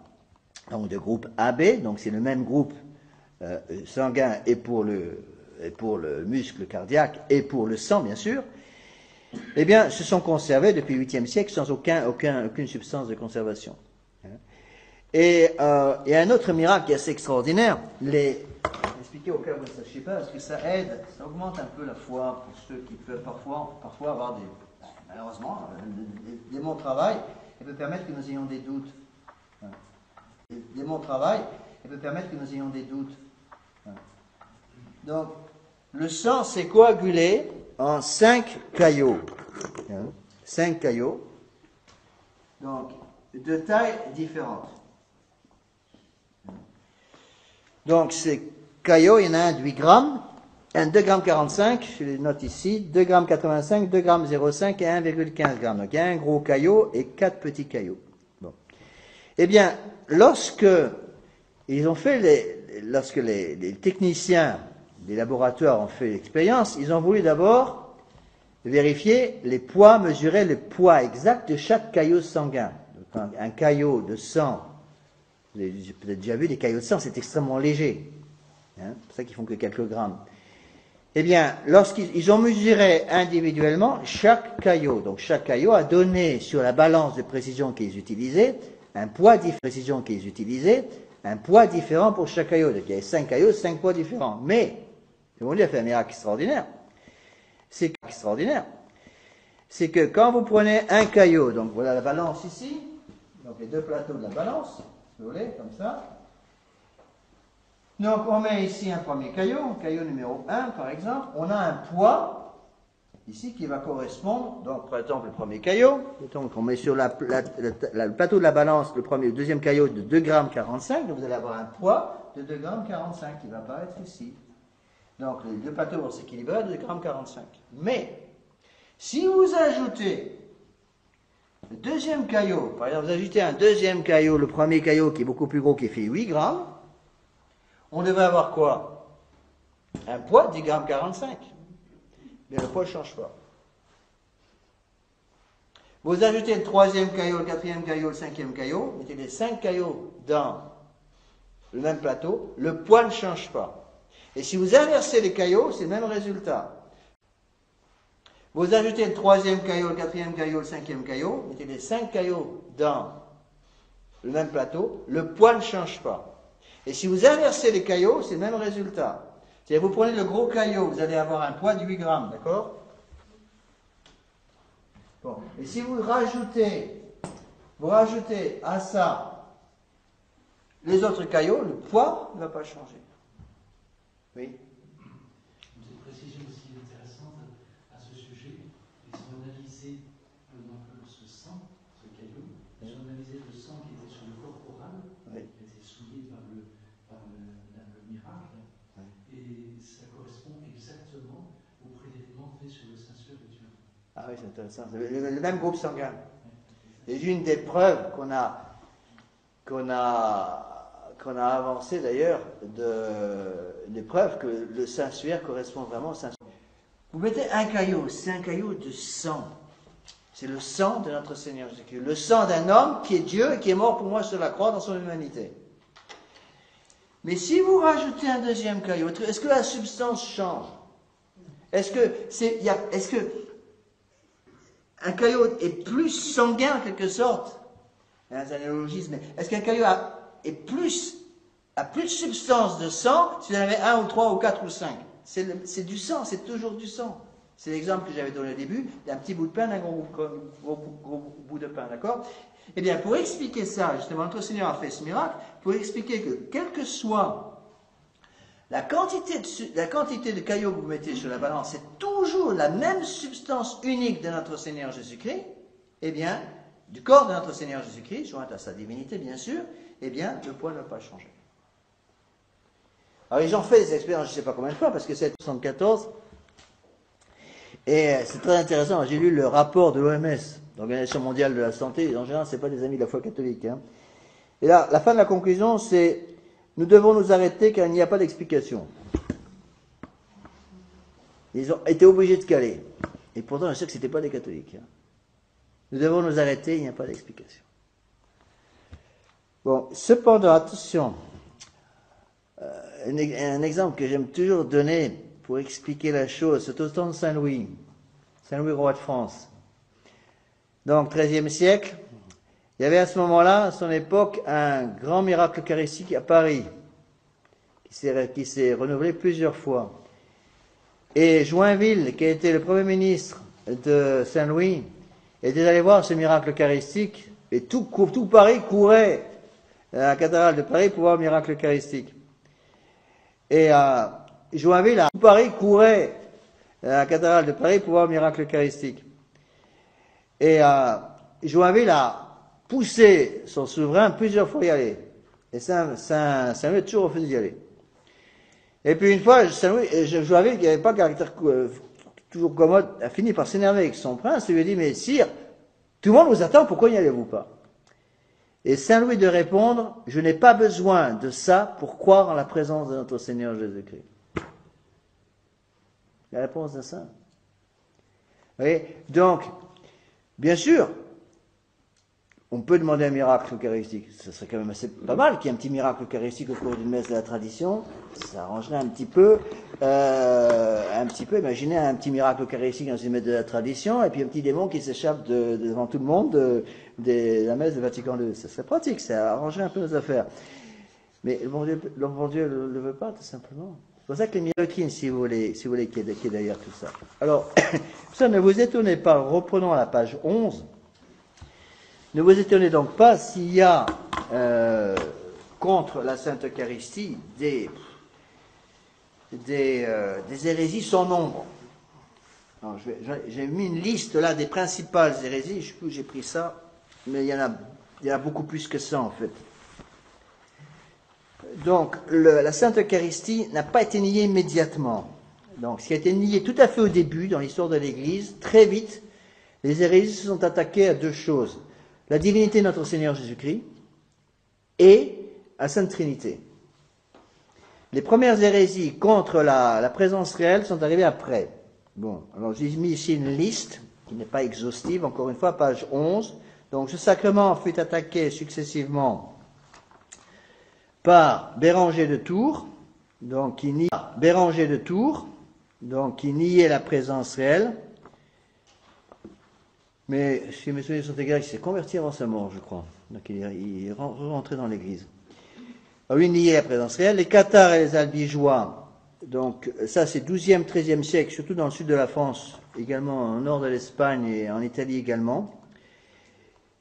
donc de groupe AB, donc c'est le même groupe sanguin et pour le muscle cardiaque et pour le sang, bien sûr, eh bien, se sont conservés depuis le 8e siècle sans aucune substance de conservation. Et il y a un autre miracle qui est assez extraordinaire. Expliquer au cas où vous ne sachiez pas, parce que ça aide, ça augmente un peu la foi pour ceux qui peuvent parfois avoir malheureusement, des bons travail, et peut permettre que nous ayons des doutes. Des bons travail, et peut permettre que nous ayons des doutes. Donc, le sang s'est coagulé en 5 caillots. 5 caillots. Donc, de tailles différentes. Donc, ces caillots, il y en a un de 8 grammes, un de 2,45 g, je les note ici, 2,85 g, 2,05 g et 1,15 g. Donc, il y a un gros caillot et 4 petits caillots. Bon. Eh bien, lorsque les techniciens des laboratoires ont fait l'expérience, ils ont voulu d'abord vérifier les poids, mesurer le poids exact de chaque caillot sanguin. Donc, un caillot de sang, vous avez peut-être déjà vu des caillots de sang, c'est extrêmement léger. Hein, c'est pour ça qu'ils font que quelques grammes. Eh bien, lorsqu'ils ont mesuré individuellement chaque caillot, donc chaque caillot a donné sur la balance de précision qu'ils utilisaient un poids différent pour chaque caillot. Donc il y avait 5 caillots, 5 poids différents. Mais, on a fait un miracle extraordinaire. C'est que quand vous prenez un caillot, donc voilà la balance ici, donc les deux plateaux de la balance, si vous voulez, comme ça. Donc on met ici un premier caillot numéro 1 par exemple, on a un poids ici qui va correspondre, donc par exemple le premier caillot, donc on met sur le plateau de la balance le deuxième caillot de 2,45 g, donc vous allez avoir un poids de 2,45 g qui va apparaître ici. Donc les deux plateaux vont s'équilibrer à 2,45 g. Mais si vous ajoutez le deuxième caillot, par exemple vous ajoutez un deuxième caillot, le premier caillot qui est beaucoup plus gros qui fait 8 grammes, on devrait avoir quoi? Un poids de 10,45 g. Mais le poids ne change pas. Vous ajoutez le troisième caillot, le quatrième caillot, le cinquième caillot, mettez les 5 caillots dans le même plateau, le poids ne change pas. Et si vous inversez les caillots, c'est le même résultat. Vous ajoutez le troisième caillot, le quatrième caillot, le cinquième caillot, mettez les 5 caillots dans le même plateau, le poids ne change pas. Et si vous inversez les caillots, c'est le même résultat. C'est-à-dire, vous prenez le gros caillot, vous allez avoir un poids de 8 grammes, d'accord? Bon. Et si vous rajoutez à ça les autres caillots, le poids ne va pas changer. Oui? Une précision aussi intéressante à ce sujet. Ils ont analysé ce sang, ce caillou, ils ont analysé le sang qui était sur le corporal, oui, qui était souillé par le miracle, oui, et ça correspond exactement au prélèvement fait sur le Saint-Suaire de Turin. Ah oui, c'est intéressant. Le même groupe sanguin. C'est une des preuves qu'on a avancé d'ailleurs, des preuves que le Saint-Suaire correspond vraiment au Saint-Suaire. Vous mettez un caillot, c'est un caillot de sang. C'est le sang de notre Seigneur Jésus-Christ. Le sang d'un homme qui est Dieu et qui est mort pour moi sur la croix dans son humanité. Mais si vous rajoutez un deuxième caillot, est-ce que la substance change? Est-ce que un caillot est plus sanguin en quelque sorte? C'est un analogisme, mais est-ce qu'un caillot a plus de substance de sang si vous en avez 1 ou 3 ou 4 ou 5? C'est du sang, c'est toujours du sang. C'est l'exemple que j'avais donné au début, d'un petit bout de pain, d'un gros bout de pain, d'accord? Eh bien, pour expliquer ça, justement, notre Seigneur a fait ce miracle, pour expliquer que, quelle que soit la quantité de caillots que vous mettez sur la balance, c'est toujours la même substance unique de notre Seigneur Jésus-Christ, eh bien, du corps de notre Seigneur Jésus-Christ, joint à sa divinité, bien sûr, eh bien, le poids ne va pas changer. Alors, ils ont fait des expériences, je ne sais pas combien de fois, parce que c'est 1974, et c'est très intéressant. J'ai lu le rapport de l'OMS, l'Organisation mondiale de la santé. En général, c'est pas des amis de la foi catholique. Hein. Et là, la fin de la conclusion, c'est nous devons nous arrêter car il n'y a pas d'explication. Ils ont été obligés de caler. Et pourtant, je sais que c'était pas des catholiques. Hein. Nous devons nous arrêter, il n'y a pas d'explication. Bon, cependant, attention. Un exemple que j'aime toujours donner pour expliquer la chose, c'est au temps de Saint-Louis, roi de France. Donc, XIIIe siècle, il y avait à ce moment-là, à son époque, un grand miracle eucharistique à Paris, qui s'est renouvelé plusieurs fois. Et Joinville, qui a été le premier ministre de Saint-Louis, était allé voir ce miracle eucharistique, et tout Paris courait à la cathédrale de Paris pour voir le miracle eucharistique. Et Joinville, tout Paris courait à la cathédrale de Paris pour voir le miracle eucharistique. Et Joinville a poussé son souverain plusieurs fois y aller. Et Saint-Louis a toujours refusé d'y aller. Et puis une fois, Joinville, qui n'avait pas caractère toujours commode, a fini par s'énerver avec son prince et lui a dit, mais sire, tout le monde vous attend, pourquoi n'y allez-vous pas? Et Saint Louis de répondre, je n'ai pas besoin de ça pour croire en la présence de notre Seigneur Jésus-Christ. La réponse de ça. Vous voyez? Donc, bien sûr, on peut demander un miracle eucharistique. Ce serait quand même assez pas mal qu'il y ait un petit miracle eucharistique au cours d'une messe de la tradition. Ça arrangerait un petit peu. Imaginez un petit miracle eucharistique dans une messe de la tradition, et puis un petit démon qui s'échappe devant tout le monde de la messe de Vatican II. Ça serait pratique, ça arrangerait un peu nos affaires. Mais le bon Dieu ne le veut pas, tout simplement. C'est pour ça que les miracles, si vous voulez, qui est derrière tout ça. Alors, ça, ne vous étonnez pas, reprenons à la page 11. Ne vous étonnez donc pas s'il y a contre la Sainte Eucharistie des hérésies sans nombre. J'ai mis une liste là des principales hérésies, je sais plus où j'ai pris ça, mais il y en a beaucoup plus que ça en fait. Donc, la Sainte Eucharistie n'a pas été niée immédiatement. Donc, ce qui a été nié tout à fait au début, dans l'histoire de l'Église, très vite, les hérésies se sont attaquées à deux choses. La divinité de notre Seigneur Jésus-Christ et la Sainte Trinité. Les premières hérésies contre la présence réelle sont arrivées après. Bon, alors j'ai mis ici une liste qui n'est pas exhaustive, encore une fois, page 11. Donc, ce sacrement fut attaqué successivement par Béranger de Tours, donc qui niait la présence réelle. Mais si mes souvenirs sont exacts, il s'est converti avant sa mort, je crois. Donc il est rentré dans l'église. Alors lui niait la présence réelle. Les Cathares et les Albigeois, donc ça c'est 12e, 13e siècle, surtout dans le sud de la France, également au nord de l'Espagne et en Italie également.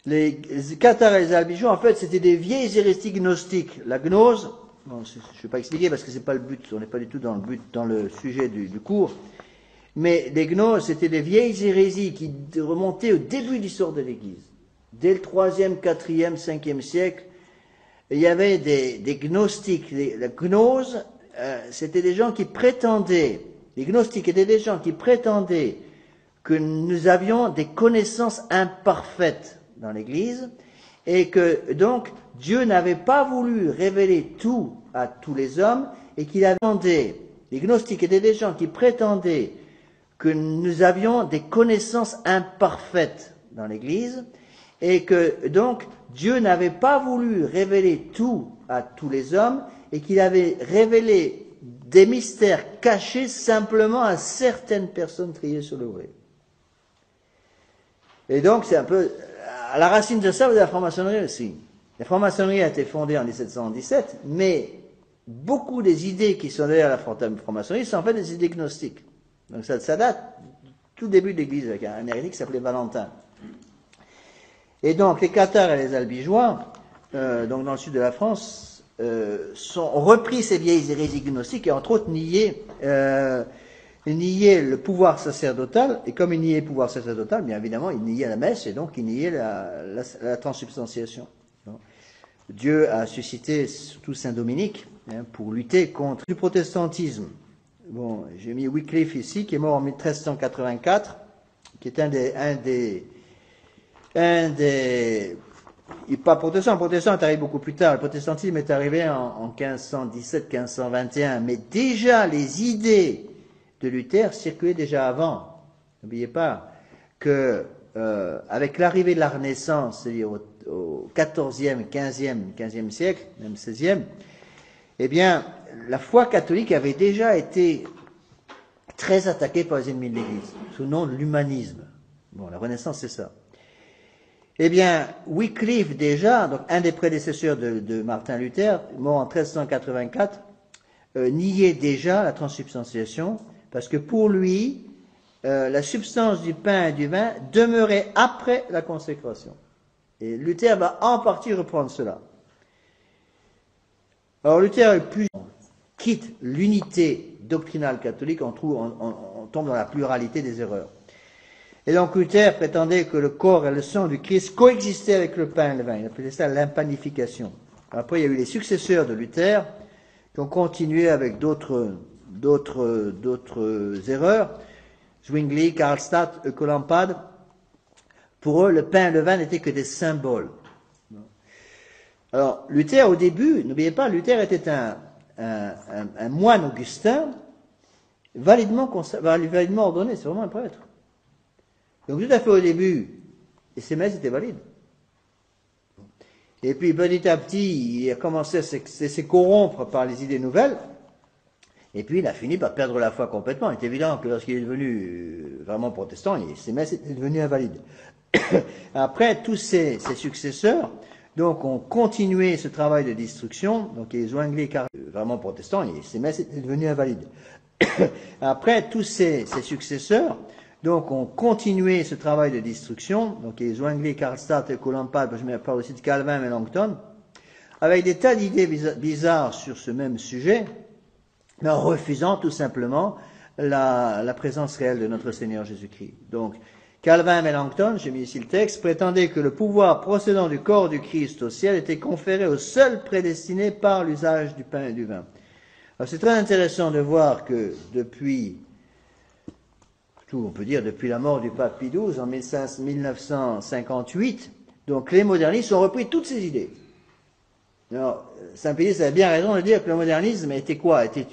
Les Cathares et les Albigeois, en fait, c'était des vieilles hérésies gnostiques. La gnose, bon, je ne vais pas expliquer parce que c'est pas le but, on n'est pas du tout dans le sujet du cours. Mais les gnoses, c'était des vieilles hérésies qui remontaient au début de l'histoire de l'Église. Dès le 3e, 4e, 5e siècle, il y avait des gnostiques. La gnose, c'était des gens qui prétendaient, les gnostiques étaient des gens qui prétendaient que nous avions des connaissances imparfaites dans l'Église et que donc Dieu n'avait pas voulu révéler tout à tous les hommes et qu'il avait demandé. Les gnostiques étaient des gens qui prétendaient que nous avions des connaissances imparfaites dans l'Église et que donc Dieu n'avait pas voulu révéler tout à tous les hommes et qu'il avait révélé des mystères cachés simplement à certaines personnes triées sur le vrai. Et donc c'est un peu à la racine de ça, vous avez la franc-maçonnerie aussi. La franc-maçonnerie a été fondée en 1717, mais beaucoup des idées qui sont derrière la franc-maçonnerie sont en fait des idées gnostiques. Donc ça date tout début de l'Église avec un hérétique qui s'appelait Valentin. Et donc les Cathares et les Albigeois, donc dans le sud de la France, ont repris ces vieilles hérésies gnostiques et entre autres niaient le pouvoir sacerdotal. Et comme ils niaient le pouvoir sacerdotal, bien évidemment, ils niaient la messe et donc ils niaient la transsubstantiation. Donc, Dieu a suscité surtout Saint Dominique pour lutter contre le protestantisme. Bon, j'ai mis Wycliffe ici, qui est mort en 1384, qui est un des il n'est pas protestant, le protestant est arrivé beaucoup plus tard, le protestantisme est arrivé en 1517, 1521, mais déjà les idées de Luther circulaient déjà avant. N'oubliez pas que avec l'arrivée de la Renaissance, c'est-à-dire au 14e, 15e siècle, même 16e, eh bien, la foi catholique avait déjà été très attaquée par les ennemis de l'Église, sous le nom de l'humanisme. Bon, la Renaissance, c'est ça. Eh bien, Wycliffe déjà, donc un des prédécesseurs de Martin Luther, mort en 1384, niait déjà la transsubstantiation, parce que pour lui, la substance du pain et du vin demeurait après la consécration. Et Luther va en partie reprendre cela. Alors Luther quitte l'unité doctrinale catholique, on tombe dans la pluralité des erreurs. Et donc Luther prétendait que le corps et le sang du Christ coexistaient avec le pain et le vin. Il appelait ça l'impanification. Après, il y a eu les successeurs de Luther qui ont continué avec d'autres erreurs. Zwingli, Karlstadt, Eucolampade. Pour eux, le pain et le vin n'étaient que des symboles. Alors, Luther, au début, n'oubliez pas, Luther était un moine augustin, validement ordonné, c'est vraiment un prêtre. Donc tout à fait au début, et ses messes étaient valides. Et puis petit à petit, il a commencé à se corrompre par les idées nouvelles, et puis il a fini par perdre la foi complètement. Il est évident que lorsqu'il est devenu vraiment protestant, ses messes étaient devenues invalides. Après, tous ses successeurs, donc, ont continué ce travail de destruction, donc les Zwingli, vraiment protestants, ses messes étaient devenues invalides. Après, tous ses successeurs, donc, ont continué ce travail de destruction, donc les Zwingli, Karlstadt et Colombal, je parle aussi de Calvin, Melanchthon, avec des tas d'idées bizarres sur ce même sujet, mais en refusant tout simplement la présence réelle de notre Seigneur Jésus-Christ. Donc, Calvin et Melanchthon, j'ai mis ici le texte, prétendaient que le pouvoir procédant du corps du Christ au ciel était conféré aux seuls prédestinés par l'usage du pain et du vin. Alors c'est très intéressant de voir que depuis, on peut dire depuis la mort du pape Pie XII en 1958, donc les modernistes ont repris toutes ces idées. Alors, Saint-Pédis avait bien raison de dire que le modernisme était quoi? Était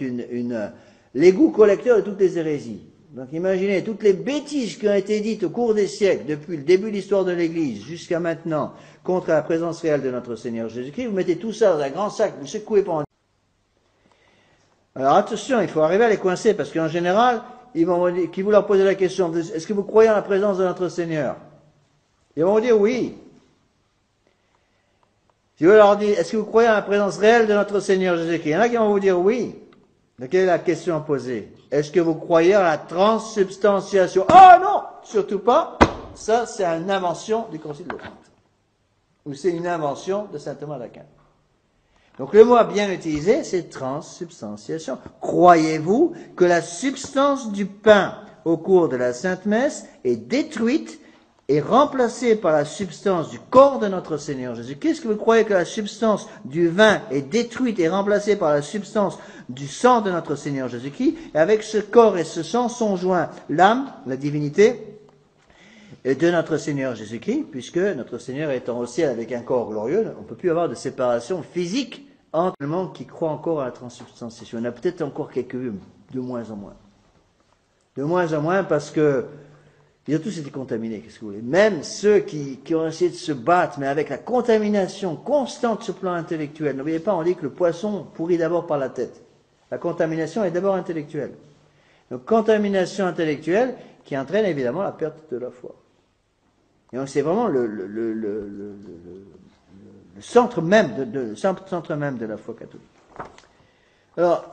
l'égout collecteur de toutes les hérésies. Donc imaginez toutes les bêtises qui ont été dites au cours des siècles, depuis le début de l'histoire de l'Église jusqu'à maintenant, contre la présence réelle de notre Seigneur Jésus-Christ. Vous mettez tout ça dans un grand sac, vous secouez pendant. Alors attention, il faut arriver à les coincer, parce qu'en général, qui vous leur posez la question, est-ce que vous croyez en la présence de notre Seigneur? Ils vont vous dire oui. Si vous leur dites, est-ce que vous croyez en la présence réelle de notre Seigneur Jésus-Christ? Il y en a qui vont vous dire oui. Donc quelle est la question à poser? Est-ce que vous croyez à la transsubstantiation? Ah non, surtout pas. Ça, c'est une invention du Concile de Trente. Ou c'est une invention de saint Thomas d'Aquin. Donc le mot à bien utiliser, c'est transsubstantiation. Croyez-vous que la substance du pain au cours de la Sainte Messe est détruite et remplacée par la substance du corps de notre Seigneur Jésus? Qu'est-ce que vous croyez que la substance du vin est détruite et remplacée par la substance du sang de notre Seigneur Jésus-Christ? Et avec ce corps et ce sang sont joints l'âme, la divinité, de notre Seigneur Jésus-Christ, puisque notre Seigneur étant au ciel avec un corps glorieux, on ne peut plus avoir de séparation physique entre le monde qui croit encore à la transsubstantiation. Il y en a peut-être encore quelques-uns, de moins en moins. De moins en moins parce que ils ont tous été contaminés, qu'est-ce que vous voulez. Même ceux qui ont essayé de se battre, mais avec la contamination constante sur le plan intellectuel. N'oubliez pas, on dit que le poisson pourrit d'abord par la tête. La contamination est d'abord intellectuelle. Donc, contamination intellectuelle qui entraîne évidemment la perte de la foi. Et donc, c'est vraiment le centre même de la foi catholique. Alors,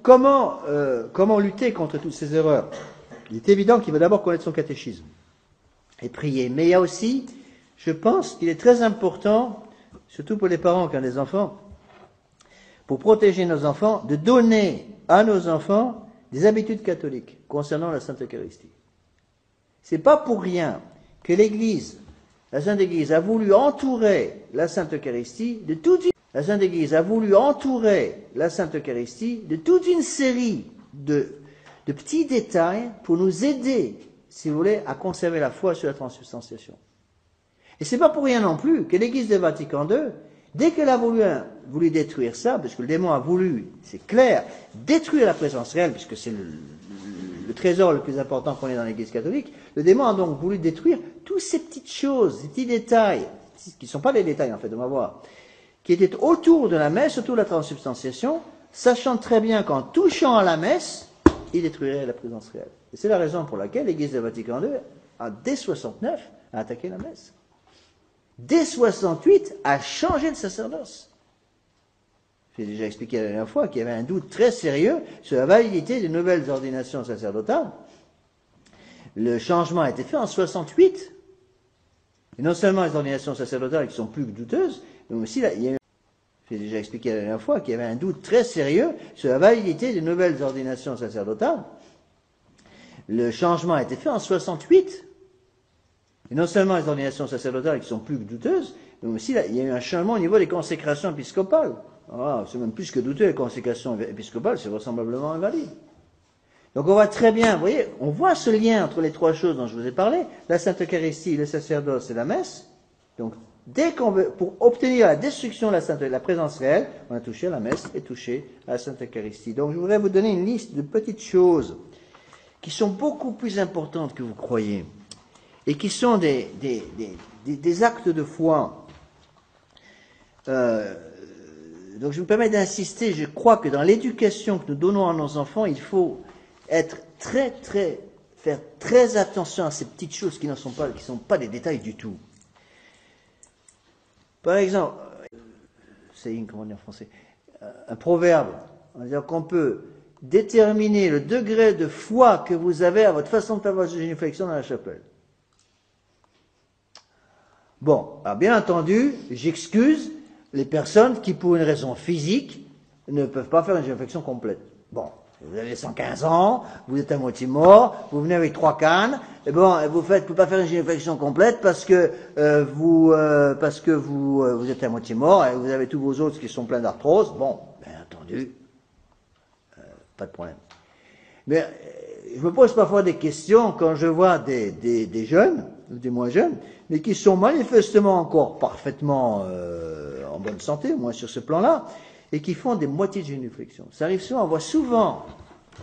comment lutter contre toutes ces erreurs? Il est évident qu'il va d'abord connaître son catéchisme et prier. Mais il y a aussi, je pense qu'il est très important, surtout pour les parents qui ont des enfants, pour protéger nos enfants, de donner à nos enfants des habitudes catholiques concernant la Sainte Eucharistie. C'est pas pour rien que l'Église, la Sainte Église, a voulu entourer la Sainte Eucharistie de toute une série de petits détails pour nous aider, si vous voulez, à conserver la foi sur la transsubstantiation. Et c'est pas pour rien non plus que l'Église de Vatican II, dès qu'elle a voulu détruire ça, parce que le démon a voulu, c'est clair, détruire la présence réelle, puisque c'est le trésor le plus important qu'on ait dans l'Église catholique, le démon a donc voulu détruire toutes ces petites choses, ces petits détails, qui ne sont pas des détails en fait, on va voir, qui étaient autour de la messe, autour de la transsubstantiation, sachant très bien qu'en touchant à la messe, il détruirait la présence réelle. Et c'est la raison pour laquelle l'Église de Vatican II, dès 69, a attaqué la messe. Dès 68, a changé de sacerdoce. J'ai déjà expliqué la dernière fois qu'il y avait un doute très sérieux sur la validité des nouvelles ordinations sacerdotales. Le changement a été fait en 68. Et non seulement les ordinations sacerdotales qui sont plus que douteuses, mais aussi il y a j'ai déjà expliqué la dernière fois qu'il y avait un doute très sérieux sur la validité des nouvelles ordinations sacerdotales. Le changement a été fait en 68. Et non seulement les ordinations sacerdotales qui sont plus que douteuses, mais aussi il y a eu un changement au niveau des consécrations épiscopales. Ah, c'est même plus que douteux, les consécrations épiscopales, c'est vraisemblablement invalide. Donc on voit très bien, vous voyez, on voit ce lien entre les trois choses dont je vous ai parlé, la Sainte Eucharistie, le sacerdoce et la messe. Donc Pour obtenir la destruction de la présence réelle, on a touché à la messe et touché à la Sainte Eucharistie. Donc je voudrais vous donner une liste de petites choses qui sont beaucoup plus importantes que vous croyez et qui sont des actes de foi. Donc je me permets d'insister, je crois que dans l'éducation que nous donnons à nos enfants, il faut être faire très attention à ces petites choses qui ne sont pas des détails du tout. Par exemple, comment dire en français, un proverbe, on va dire qu'on peut déterminer le degré de foi que vous avez à votre façon de faire votre génuflexion dans la chapelle. Bon, alors bien entendu, j'excuse les personnes qui, pour une raison physique, ne peuvent pas faire une génuflexion complète. Bon, vous avez 115 ans, vous êtes à moitié mort, vous venez avec 3 cannes, et bon, vous pouvez pas faire une génuflexion complète parce que vous êtes à moitié mort et vous avez tous vos os qui sont pleins d'arthrose. Bon, bien entendu, pas de problème. Mais je me pose parfois des questions quand je vois des jeunes, des moins jeunes, mais qui sont manifestement encore parfaitement en bonne santé, au moins sur ce plan-là, et qui font des moitiés de génuflexion. Ça arrive souvent, on voit souvent,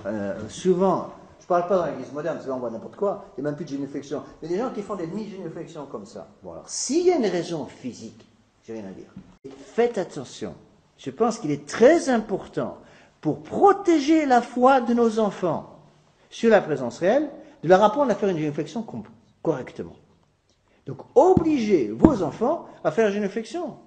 je parle pas dans l'église moderne, parce qu'on voit n'importe quoi, il n'y a même plus de génuflexion, mais des gens qui font des demi-génuflexions comme ça. Bon alors, s'il y a une raison physique, j'ai rien à dire. Faites attention. Je pense qu'il est très important, pour protéger la foi de nos enfants sur la présence réelle, de leur apprendre à faire une génuflexion correctement. Donc, obligez vos enfants à faire une génuflexion.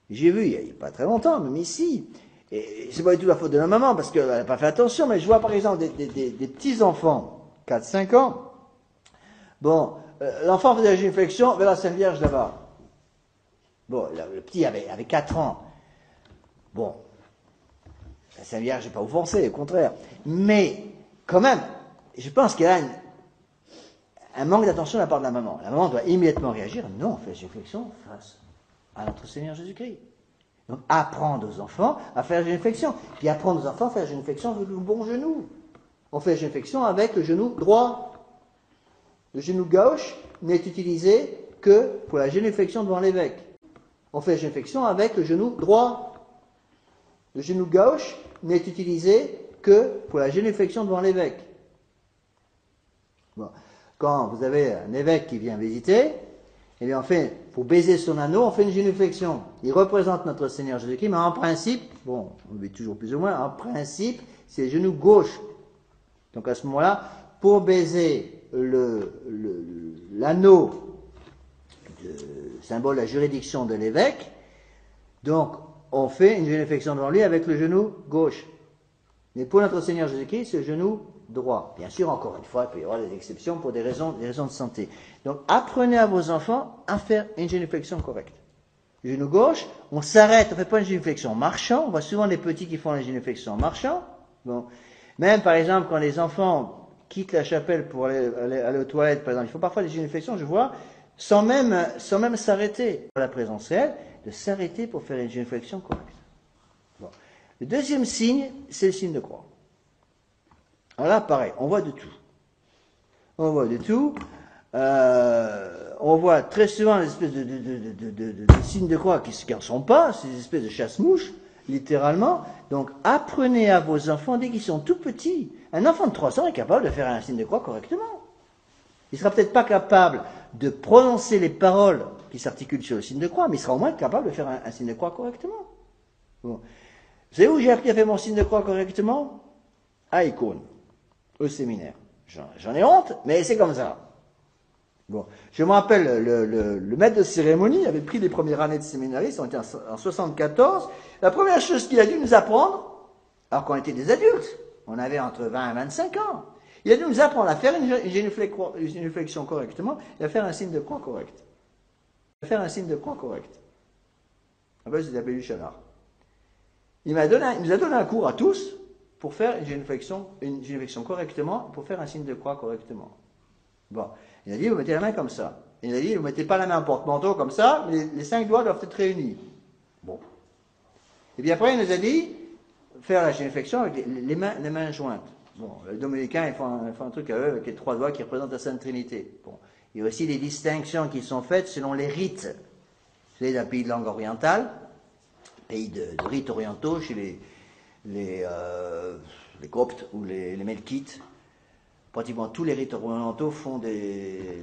J'ai vu, il n'y a pas très longtemps, même ici, et c'est pas du tout la faute de la maman, parce qu'elle n'a pas fait attention, mais je vois par exemple des petits-enfants, 4-5 ans, bon, l'enfant faisait la génuflexion vers la Sainte Vierge là-bas. Bon, le petit avait 4 ans. Bon, la Sainte Vierge n'est pas offensée, au contraire. Mais, quand même, je pense qu'il y a un manque d'attention de la part de la maman. La maman doit immédiatement réagir. Non, on fait la génuflexion face à notre Seigneur Jésus-Christ. Donc, apprendre aux enfants à faire la génuflexion. Puis apprendre aux enfants à faire la génuflexion avec le bon genou. On fait la génuflexion avec le genou droit. Le genou gauche n'est utilisé que pour la génuflexion devant l'évêque. On fait la génuflexion avec le genou droit. Le genou gauche n'est utilisé que pour la génuflexion devant l'évêque. Bon. Quand vous avez un évêque qui vient visiter, eh bien, pour baiser son anneau, on fait une génuflexion. Il représente notre Seigneur Jésus-Christ, mais en principe, bon, on le dit toujours plus ou moins, en principe, c'est le genou gauche. Donc à ce moment-là, pour baiser l'anneau, symbole de la juridiction de l'évêque, donc on fait une génuflexion devant lui avec le genou gauche. Mais pour notre Seigneur Jésus-Christ, c'est le genou droit. Bien sûr, encore une fois, il peut y avoir des exceptions pour des raisons de santé. Donc, apprenez à vos enfants à faire une génuflexion correcte. Le genou gauche, on s'arrête, on ne fait pas une génuflexion en marchant. On voit souvent des petits qui font la génuflexion en marchant. Bon. Même, par exemple, quand les enfants quittent la chapelle pour aller aux toilettes, par exemple, ils font parfois des génuflexions, je vois, sans même s'arrêter. Pour la présence réelle, de s'arrêter pour faire une génuflexion correcte. Bon. Le deuxième signe, c'est le signe de croix. Alors là, pareil, on voit de tout. On voit de tout. On voit très souvent des espèces de signes de croix qui n'en sont pas, ces espèces de chasse-mouches, littéralement. Donc, apprenez à vos enfants dès qu'ils sont tout petits. Un enfant de 3 ans est capable de faire un signe de croix correctement. Il ne sera peut-être pas capable de prononcer les paroles qui s'articulent sur le signe de croix, mais il sera au moins capable de faire un signe de croix correctement. Bon. Vous savez où j'ai appris à faire mon signe de croix correctement? À Icône, au séminaire. J'en ai honte, mais c'est comme ça. Bon, je me rappelle, le maître de cérémonie avait pris les premières années de séminaristes, on était en 74. La première chose qu'il a dû nous apprendre, alors qu'on était des adultes, on avait entre 20 et 25 ans, il a dû nous apprendre à faire une génuflexion correctement et à faire un signe de croix correct. À faire un signe de croix correct. Après, c'est appelé Chanard. Il nous a donné un cours à tous pour faire une génuflexion correctement, pour faire un signe de croix correctement. Bon. Il a dit, vous mettez la main comme ça. Il a dit, vous ne mettez pas la main en porte-manteau comme ça, mais les 5 doigts doivent être réunis. Bon. Et puis après, il nous a dit, faire la génuflexion avec les mains jointes. Bon, les dominicains, ils font un truc à eux avec les 3 doigts qui représentent la Sainte Trinité. Bon. Il y a aussi des distinctions qui sont faites selon les rites. Vous savez, d'un pays de langue orientale, pays de rites orientaux, chez les Coptes ou les Melkites, pratiquement tous les rites orientaux font des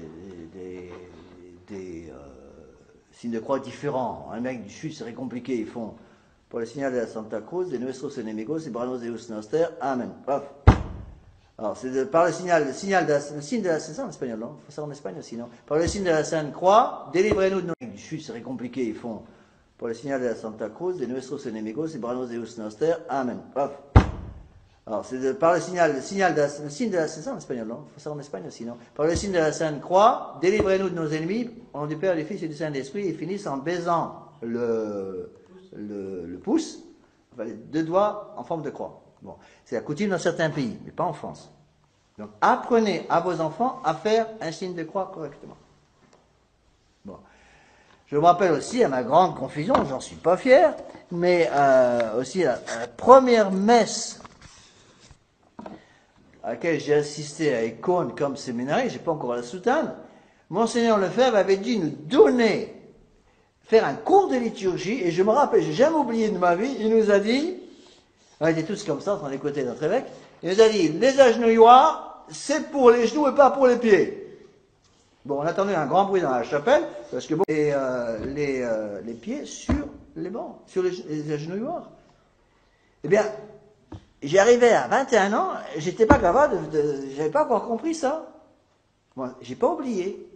signes de croix différents. En Amérique du Sud, c'est très compliqué. Ils font, pour le signal de la Santa Cruz, de nuestros enemigos, et branos deus noster, amen. Paf. Alors, c'est par le signe de la, c'est ça en espagnol, non? Il faut ça en Espagne aussi, non? Par le signe de la Sainte Croix, délivrez-nous de nos... Du Sud, c'est très compliqué. Ils font, pour le signal de la Santa Cruz, de nuestros enemigos, et branos deus noster, amen. Paf. Alors, c'est par le signe de la, c'est ça en espagnol, non? Il faut ça en Espagne aussi, non? Par le signe de la Sainte Croix, délivrez-nous de nos ennemis, au nom du Père, du Fils et du Saint-Esprit, et finissent en baisant le pouce, enfin, les deux doigts en forme de croix. Bon, c'est la coutume dans certains pays, mais pas en France. Donc, apprenez à vos enfants à faire un signe de croix correctement. Bon. Je me rappelle aussi, à ma grande confusion, j'en suis pas fier, mais aussi la première messe à laquelle j'ai assisté à Écône comme séminariste, j'ai pas encore la soutane, Monseigneur Lefebvre avait dit nous donner, faire un cours de liturgie, et je me rappelle, j'ai jamais oublié de ma vie, il nous a dit, on était tous comme ça, en train d'écouter notre évêque, il nous a dit, les agenouilloirs, c'est pour les genoux et pas pour les pieds. Bon, on attendait un grand bruit dans la chapelle, parce que bon, et les pieds sur les bancs, sur les agenouilloirs. Eh bien, j'y arrivais à 21 ans, j'étais pas capable j'avais pas encore compris ça. Moi, j'ai pas oublié.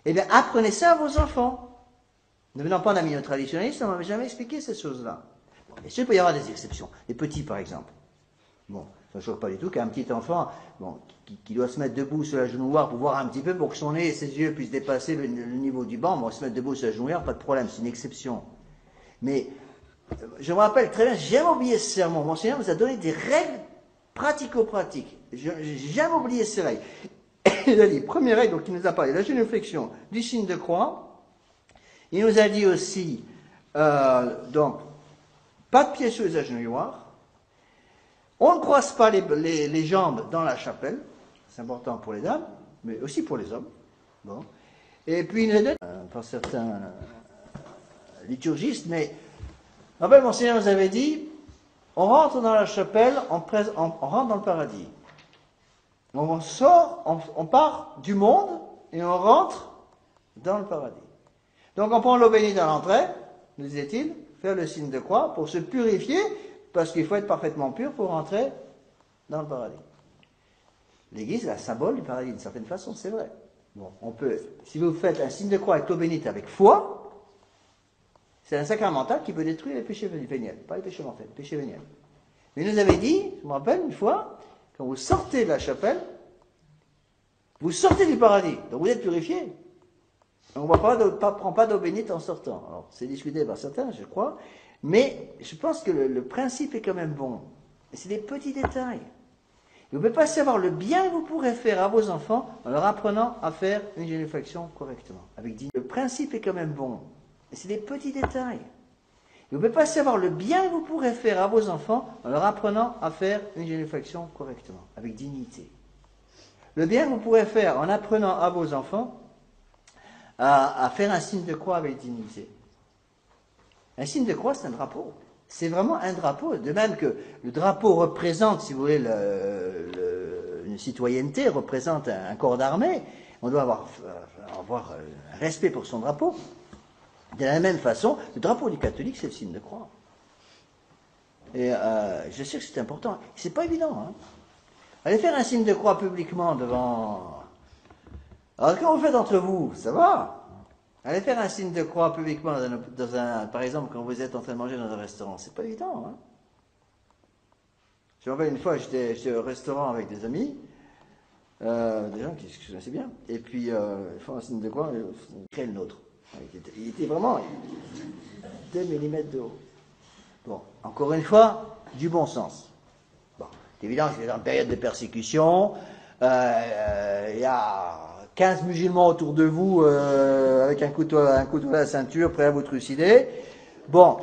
Eh bien, apprenez ça à vos enfants. Ne venant pas d'un milieu traditionnaliste, on m'avait jamais expliqué ces choses-là. Bon, bien sûr, il peut y avoir des exceptions. Les petits, par exemple. Bon, ça ne choque pas du tout qu'un petit enfant, bon, qui doit se mettre debout sur la genouilloire pour voir un petit peu, pour que son nez et ses yeux puissent dépasser le niveau du banc, bon, se mettre debout sur la genouilloire, pas de problème, c'est une exception. Mais, je me rappelle très bien, j'ai jamais oublié ce sermon. Monseigneur nous a donné des règles pratico-pratiques. J'ai jamais oublié ces règles. Il a dit, première règle, donc il nous a parlé de la génuflexion, du signe de croix. Il nous a dit aussi, donc, pas de pieds sur les agenouilloirs. On ne croise pas les jambes dans la chapelle. C'est important pour les dames, mais aussi pour les hommes. Bon. Et puis, il nous a dit, par certains liturgistes, mais, en fait, Monseigneur nous avait dit, on rentre dans la chapelle, on rentre dans le paradis. On sort, on part du monde, et on rentre dans le paradis. Donc on prend l'eau bénite à l'entrée, nous disait-il, faire le signe de croix pour se purifier, parce qu'il faut être parfaitement pur pour rentrer dans le paradis. L'Église est la symbole du paradis, d'une certaine façon, c'est vrai. Bon, on peut, si vous faites un signe de croix avec l'eau bénite avec foi, c'est un sacramental qui peut détruire les péchés véniels, pas les péchés mortels, les péchés véniels. Mais il nous avait dit, je me rappelle une fois, quand vous sortez de la chapelle, vous sortez du paradis, donc vous êtes purifié. On ne prend pas d'eau bénite en sortant. Alors, c'est discuté par certains, je crois, mais je pense que le principe est quand même bon. Et c'est des petits détails. Vous ne pouvez pas savoir le bien que vous pourrez faire à vos enfants en leur apprenant à faire une génuflexion correctement, avec dignité. Le principe est quand même bon. Et c'est des petits détails. Vous ne pouvez pas savoir le bien que vous pourrez faire à vos enfants en leur apprenant à faire une génuflexion correctement, avec dignité. Le bien que vous pourrez faire en apprenant à vos enfants à faire un signe de croix avec dignité. Un signe de croix, c'est un drapeau. C'est vraiment un drapeau. De même que le drapeau représente, si vous voulez, une citoyenneté, représente un corps d'armée, on doit avoir un respect pour son drapeau. De la même façon, le drapeau du catholique, c'est le signe de croix. Et je sais que c'est important. C'est pas évident, hein. Allez faire un signe de croix publiquement devant... Alors quand vous faites entre vous, ça va. Allez faire un signe de croix publiquement par exemple, quand vous êtes en train de manger dans un restaurant, c'est pas évident, hein. Je me rappelle une fois, j'étais au restaurant avec des amis, des gens qui se connaissaient bien, et puis ils font un signe de croix, ils créent le nôtre. Il était vraiment 2 mm de haut. Bon, encore une fois, du bon sens. Bon, c'est évident que c'est dans une période de persécution, il y a 15 musulmans autour de vous avec un couteau à la ceinture, prêts à vous trucider. Bon,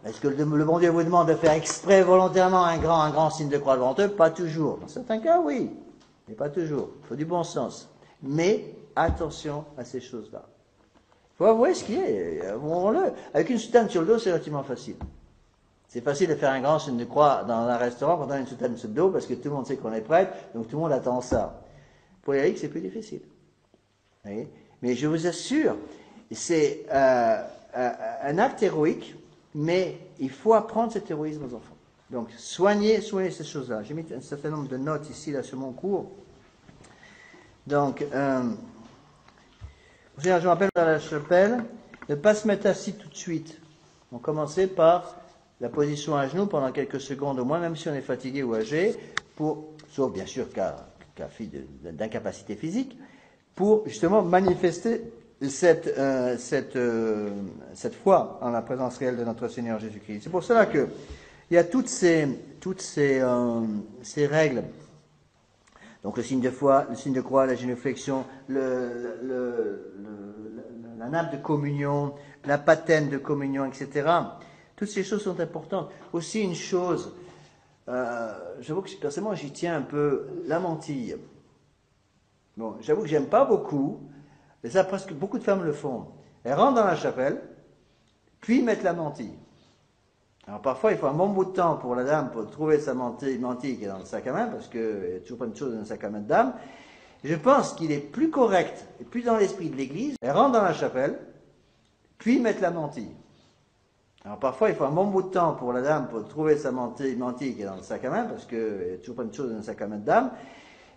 est-ce que le bon Dieu vous demande de faire exprès, volontairement, un grand signe de croix devant eux? Pas toujours. Dans certains cas, oui, mais pas toujours. Il faut du bon sens. Mais attention à ces choses-là. Il faut avouer ce qui est, avouons-le. Avec une soutane sur le dos, c'est relativement facile. C'est facile de faire un grand signe de croix dans un restaurant quand on a une soutane sur le dos, parce que tout le monde sait qu'on est prêtre, donc tout le monde attend ça. Pour Eric, c'est plus difficile. Vous voyez? Mais je vous assure, c'est un acte héroïque, mais il faut apprendre cet héroïsme aux enfants. Donc, soignez ces choses-là. J'ai mis un certain nombre de notes ici, là, sur mon cours. Donc, je me rappelle dans la chapelle, ne pas se mettre assis tout de suite. On commençait par la position à genoux pendant quelques secondes au moins, même si on est fatigué ou âgé, sauf bien sûr cas d'incapacité physique, pour justement manifester cette foi en la présence réelle de notre Seigneur Jésus-Christ. C'est pour cela que il y a toutes ces règles. Donc le signe de foi, le signe de croix, la génuflexion, la nappe de communion, la patène de communion, etc. Toutes ces choses sont importantes. Aussi une chose, j'avoue que personnellement j'y tiens un peu, la mantille. Bon, j'avoue que j'aime pas beaucoup, mais ça presque beaucoup de femmes le font. Elles rentrent dans la chapelle, puis mettent la mantille. Alors parfois il faut un bon bout de temps pour la dame pour trouver sa mantille qui est dans le sac à main, parce qu'il n'y a toujours pas de chose dans le sac à main de dame. Je pense qu'il est plus correct et plus dans l'esprit de l'Église. Elles rentrent dans la chapelle, puis mettent la mantille. Alors parfois il faut un bon bout de temps pour la dame pour trouver sa mantille qui est dans le sac à main, parce qu'il n'y a toujours pas de chose dans le sac à main de dame.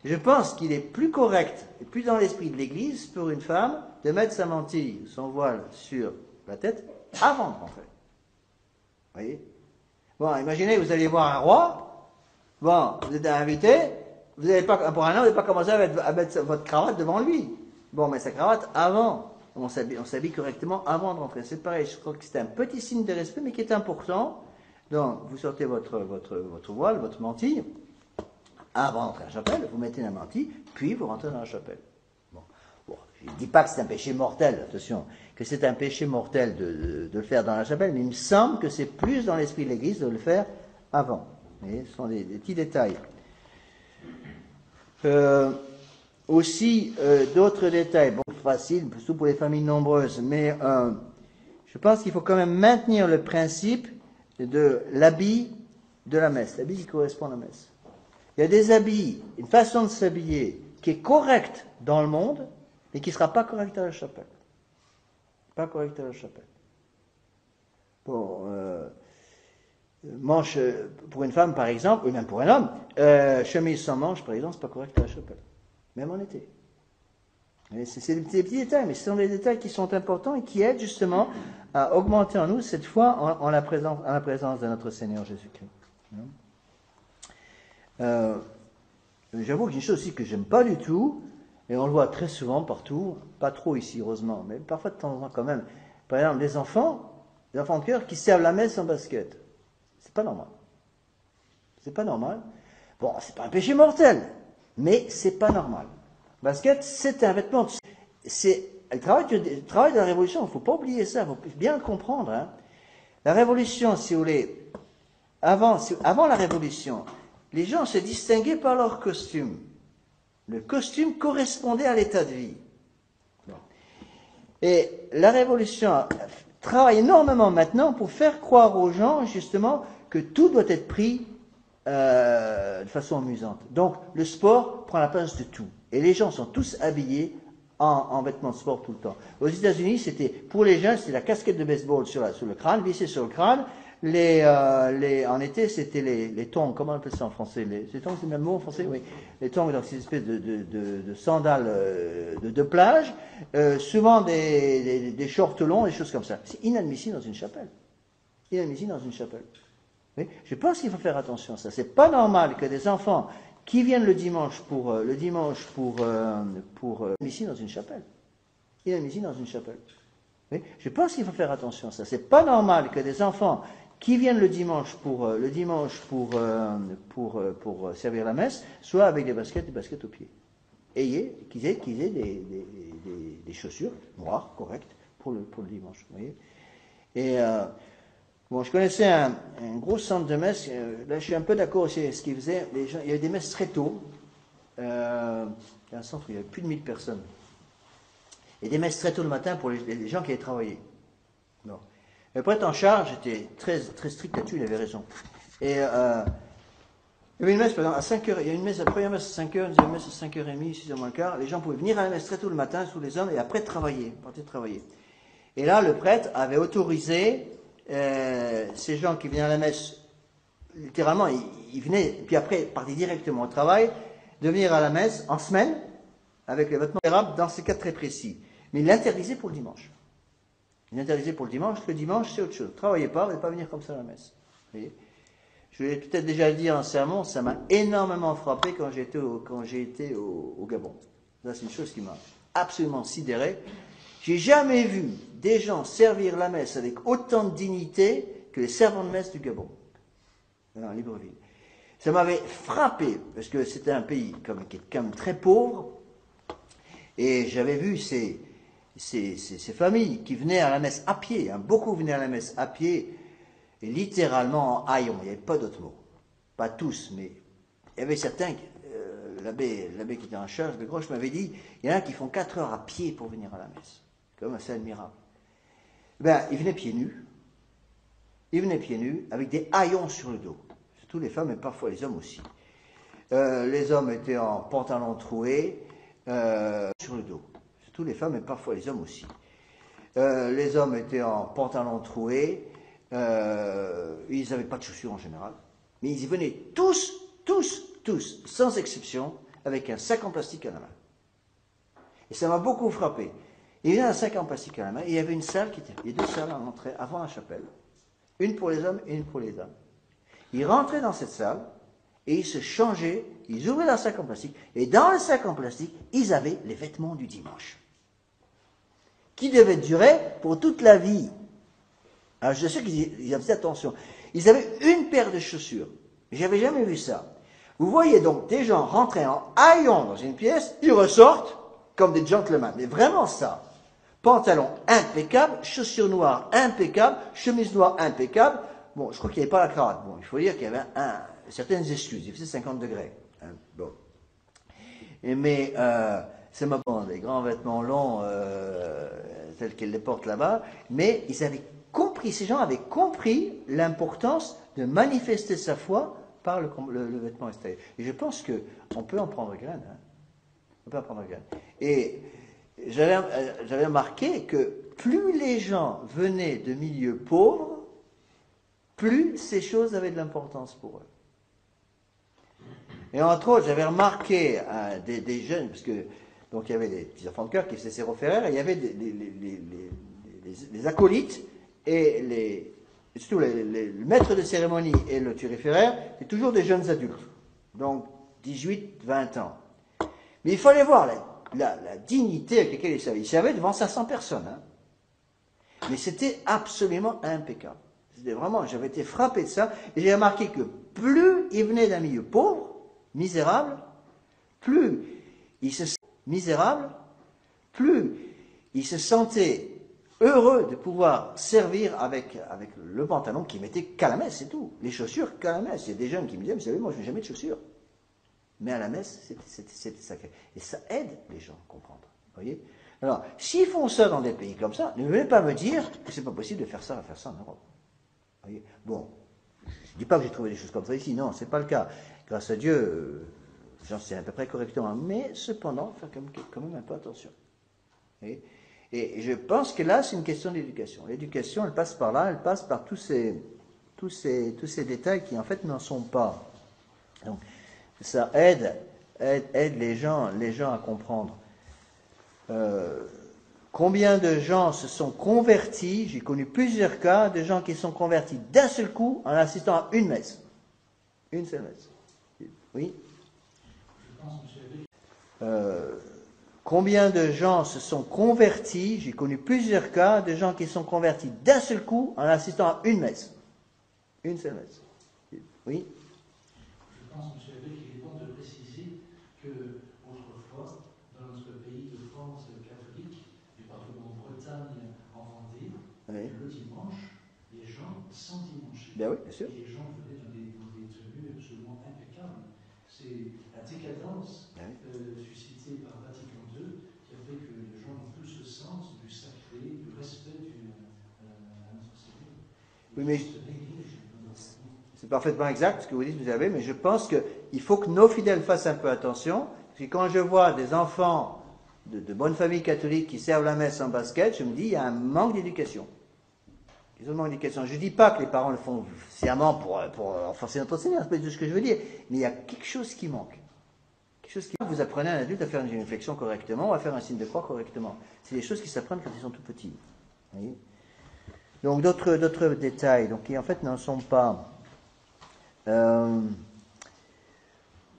Je pense qu'il est plus correct et plus dans l'esprit de l'Église pour une femme de mettre sa mantille, son voile sur la tête avant de rentrer. Vous voyez? Bon, imaginez, vous allez voir un roi. Bon, vous êtes invité. Vous n'allez pas, pour un an, vous n'allez pas commencer à mettre votre cravate devant lui. Bon, mais sa cravate avant. On s'habille correctement avant de rentrer. C'est pareil, je crois que c'est un petit signe de respect, mais qui est important. Donc, vous sortez votre voile, votre mantille. Avant d'entrer à la chapelle, vous mettez la mantille, puis vous rentrez dans la chapelle. Bon, je ne dis pas que c'est un péché mortel, attention, que c'est un péché mortel de le faire dans la chapelle, mais il me semble que c'est plus dans l'esprit de l'Église de le faire avant. Vous voyez, ce sont des petits détails. Aussi, d'autres détails, bon, facile, surtout pour les familles nombreuses, mais je pense qu'il faut quand même maintenir le principe de l'habit de la messe, l'habit qui correspond à la messe. Il y a des habits, une façon de s'habiller qui est correcte dans le monde, mais qui ne sera pas correcte à la chapelle. Pas correcte à la chapelle. Bon, manche pour une femme, par exemple, ou même pour un homme, chemise sans manche, par exemple, c'est pas correct à la chapelle. Même en été. C'est des petits détails, mais ce sont des détails qui sont importants et qui aident justement à augmenter en nous cette foi en la présence de notre Seigneur Jésus-Christ. J'avoue qu'il y a une chose aussi que j'aime pas du tout, et on le voit très souvent partout, pas trop ici heureusement, mais parfois de temps en temps quand même. Par exemple, les enfants de cœur qui servent la messe en basket. C'est pas normal. C'est pas normal. Bon, c'est pas un péché mortel, mais c'est pas normal. Basket, c'est un vêtement. C'est le travail de la Révolution. Il faut pas oublier ça. Il faut bien le comprendre. Hein. La Révolution, si vous voulez, avant la Révolution, les gens se distinguaient par leur costume. Le costume correspondait à l'état de vie. Bon. Et la Révolution travaille énormément maintenant pour faire croire aux gens, justement, que tout doit être pris de façon amusante. Donc, le sport prend la place de tout. Et les gens sont tous habillés en vêtements de sport tout le temps. Aux États-Unis, pour les jeunes, c'était la casquette de baseball sur le crâne, vissée sur le crâne. En été, c'était les tongs, comment on appelle ça en français? Les tongs, c'est le même mot en français? Oui. Les tongs, donc c'est une espèce de sandales de plage, souvent des shorts longs, des choses comme ça. C'est inadmissible dans une chapelle. Inadmissible dans une chapelle. Oui. Je pense qu'il faut faire attention à ça. C'est pas normal que des enfants qui viennent le dimanche pour inadmissible dans une chapelle. Inadmissible dans une chapelle. Oui. Je pense qu'il faut faire attention à ça. C'est pas normal que des enfants qui viennent le dimanche pour servir la messe, soit avec des baskets aux pieds. Qu'ils aient des chaussures noires, correctes, pour le dimanche. Vous voyez. Et je connaissais un gros centre de messe. Là, je suis un peu d'accord aussi avec ce qu'ils faisaient. Il y avait des messes très tôt. Il y a un centre où il y avait plus de 1000 personnes. et des messes très tôt le matin pour les gens qui allaient travailler. Bon. Le prêtre en charge était très, très strict là-dessus, il avait raison. Et il y avait une messe, par exemple, à 5h, il y a une messe, la première messe à 5h, une deuxième messe à 5h30, 6h moins le quart. Les gens pouvaient venir à la messe très tôt le matin, sous les hommes, et après travailler, partir travailler. Et là, le prêtre avait autorisé ces gens qui venaient à la messe, littéralement, ils venaient, puis après, partaient directement au travail, de venir à la messe en semaine, avec les vêtements vénérables, dans ces cas très précis. Mais il l'interdisait pour le dimanche. Il l'interdisait pour le dimanche c'est autre chose. Travaillez pas, vous n'allez pas venir comme ça à la messe. Vous voyez, je l'ai peut-être déjà dit en sermon, ça m'a énormément frappé quand j'ai été au Gabon. Ça, c'est une chose qui m'a absolument sidéré. J'ai jamais vu des gens servir la messe avec autant de dignité que les servants de messe du Gabon, dans Libreville. Ça m'avait frappé, parce que c'était un pays qui est quand même très pauvre, et j'avais vu ces familles qui venaient à la messe à pied, hein, beaucoup venaient à la messe à pied, et littéralement en haillons, il n'y avait pas d'autre mot. Pas tous, mais il y avait certains, l'abbé qui était en charge, de Groche m'avait dit, il y en a qui font 4 heures à pied pour venir à la messe. Comme assez admirable. Ils venaient pieds nus. Ils venaient pieds nus, avec des haillons sur le dos. Surtout les femmes, mais parfois les hommes aussi. Les hommes étaient en pantalon troué, sur le dos. Surtout les femmes, mais parfois les hommes aussi. Les hommes étaient en pantalon troué, ils n'avaient pas de chaussures en général, mais ils y venaient tous, sans exception, avec un sac en plastique à la main. Et ça m'a beaucoup frappé. Il y avait un sac en plastique à la main, et il y avait une salle il y a 2 salles à l'entrée, avant la chapelle. Une pour les hommes et une pour les dames. Ils rentraient dans cette salle, et ils se changeaient, ils ouvraient leur sac en plastique, et dans le sac en plastique, ils avaient les vêtements du dimanche. Qui devaient durer pour toute la vie. Alors je sais qu'ils faisaient attention. Ils avaient une paire de chaussures. J'avais jamais vu ça. Vous voyez donc des gens rentrer en haillons dans une pièce, ils ressortent comme des gentlemen. Mais vraiment ça. Pantalon impeccable, chaussures noires impeccables, chemise noire impeccable. Bon, je crois qu'il n'y avait pas la cravate. Bon, il faut dire qu'il y avait certaines excuses. Il faisait 50 degrés. Hein, bon. Mais c'est ma bande, les grands vêtements longs tels qu'ils les portent là-bas. Mais ces gens avaient compris l'importance de manifester sa foi par le vêtement extérieur. Et je pense qu'on peut en prendre graine. Hein. On peut en prendre graine. Et j'avais remarqué que plus les gens venaient de milieux pauvres, plus ces choses avaient de l'importance pour eux. Et entre autres, j'avais remarqué des jeunes, parce que donc il y avait des petits enfants de cœur qui faisaient sérophéraires, et il y avait les acolytes et surtout le maître de cérémonie et le turiféraire, c'est toujours des jeunes adultes, donc 18, 20 ans. Mais il fallait voir la dignité avec laquelle ils servaient. Ils servaient devant 500 personnes. Hein. Mais c'était absolument impeccable. C'était vraiment, j'avais été frappé de ça. Et j'ai remarqué que plus ils venaient d'un milieu pauvre, misérable, plus ils se sentaient heureux de pouvoir servir avec le pantalon qu'ils mettaient qu'à la messe, c'est tout. Les chaussures qu'à la messe. Il y a des jeunes qui me disaient, vous savez, moi je n'ai jamais de chaussures. Mais à la messe, c'était sacré. Et ça aide les gens à comprendre. Vous voyez ? Alors, s'ils font ça dans des pays comme ça, ne venez pas me dire que c'est pas possible de faire ça en Europe. Vous voyez ? Bon, je ne dis pas que j'ai trouvé des choses comme ça ici, non, c'est pas le cas. Grâce à Dieu, j'en sais à peu près correctement, mais cependant, faire quand même un peu attention. Vous voyez ? Et je pense que là, c'est une question d'éducation. L'éducation, elle passe par là, elle passe par tous ces détails qui en fait n'en sont pas. Donc, ça aide les gens à comprendre. Combien de gens se sont convertis? J'ai connu plusieurs cas de gens qui sont convertis d'un seul coup en assistant à une messe. Une seule messe. Oui? Je pense, monsieur Combien de gens se sont convertis? J'ai connu plusieurs cas de gens qui sont convertis d'un seul coup en assistant à une messe. Une seule messe. Oui? Je pense, monsieur Abbé, qu'il est bon de préciser que, autrefois, dans notre pays de France catholique, département de Bretagne en Vendée, Oui. le dimanche, les gens s'endimanchaient. Ben oui, bien sûr. Et les gens venaient dans des tenues absolument impeccables. C'est la décadence suscitée par Vatican II qui qui a fait que les gens ont plus ce sens du sacré, du respect à notre Seigneur. Oui, mais c'est parfaitement exact ce que vous dites, vous avez, mais je pense qu'il faut que nos fidèles fassent un peu attention, parce que quand je vois des enfants de bonnes familles catholiques qui servent la messe en basket, je me dis, il y a un manque d'éducation. Ils ont un manque d'éducation. Je ne dis pas que les parents le font sciemment pour renforcer notre Seigneur, c'est pas du tout ce que je veux dire, mais il y a quelque chose qui manque. Quelque chose qui manque. Vous apprenez à un adulte à faire une réflexion correctement, ou à faire un signe de croix correctement. C'est des choses qui s'apprennent quand ils sont tout petits. Vous voyez ? Donc d'autres détails, donc qui en fait n'en sont pas.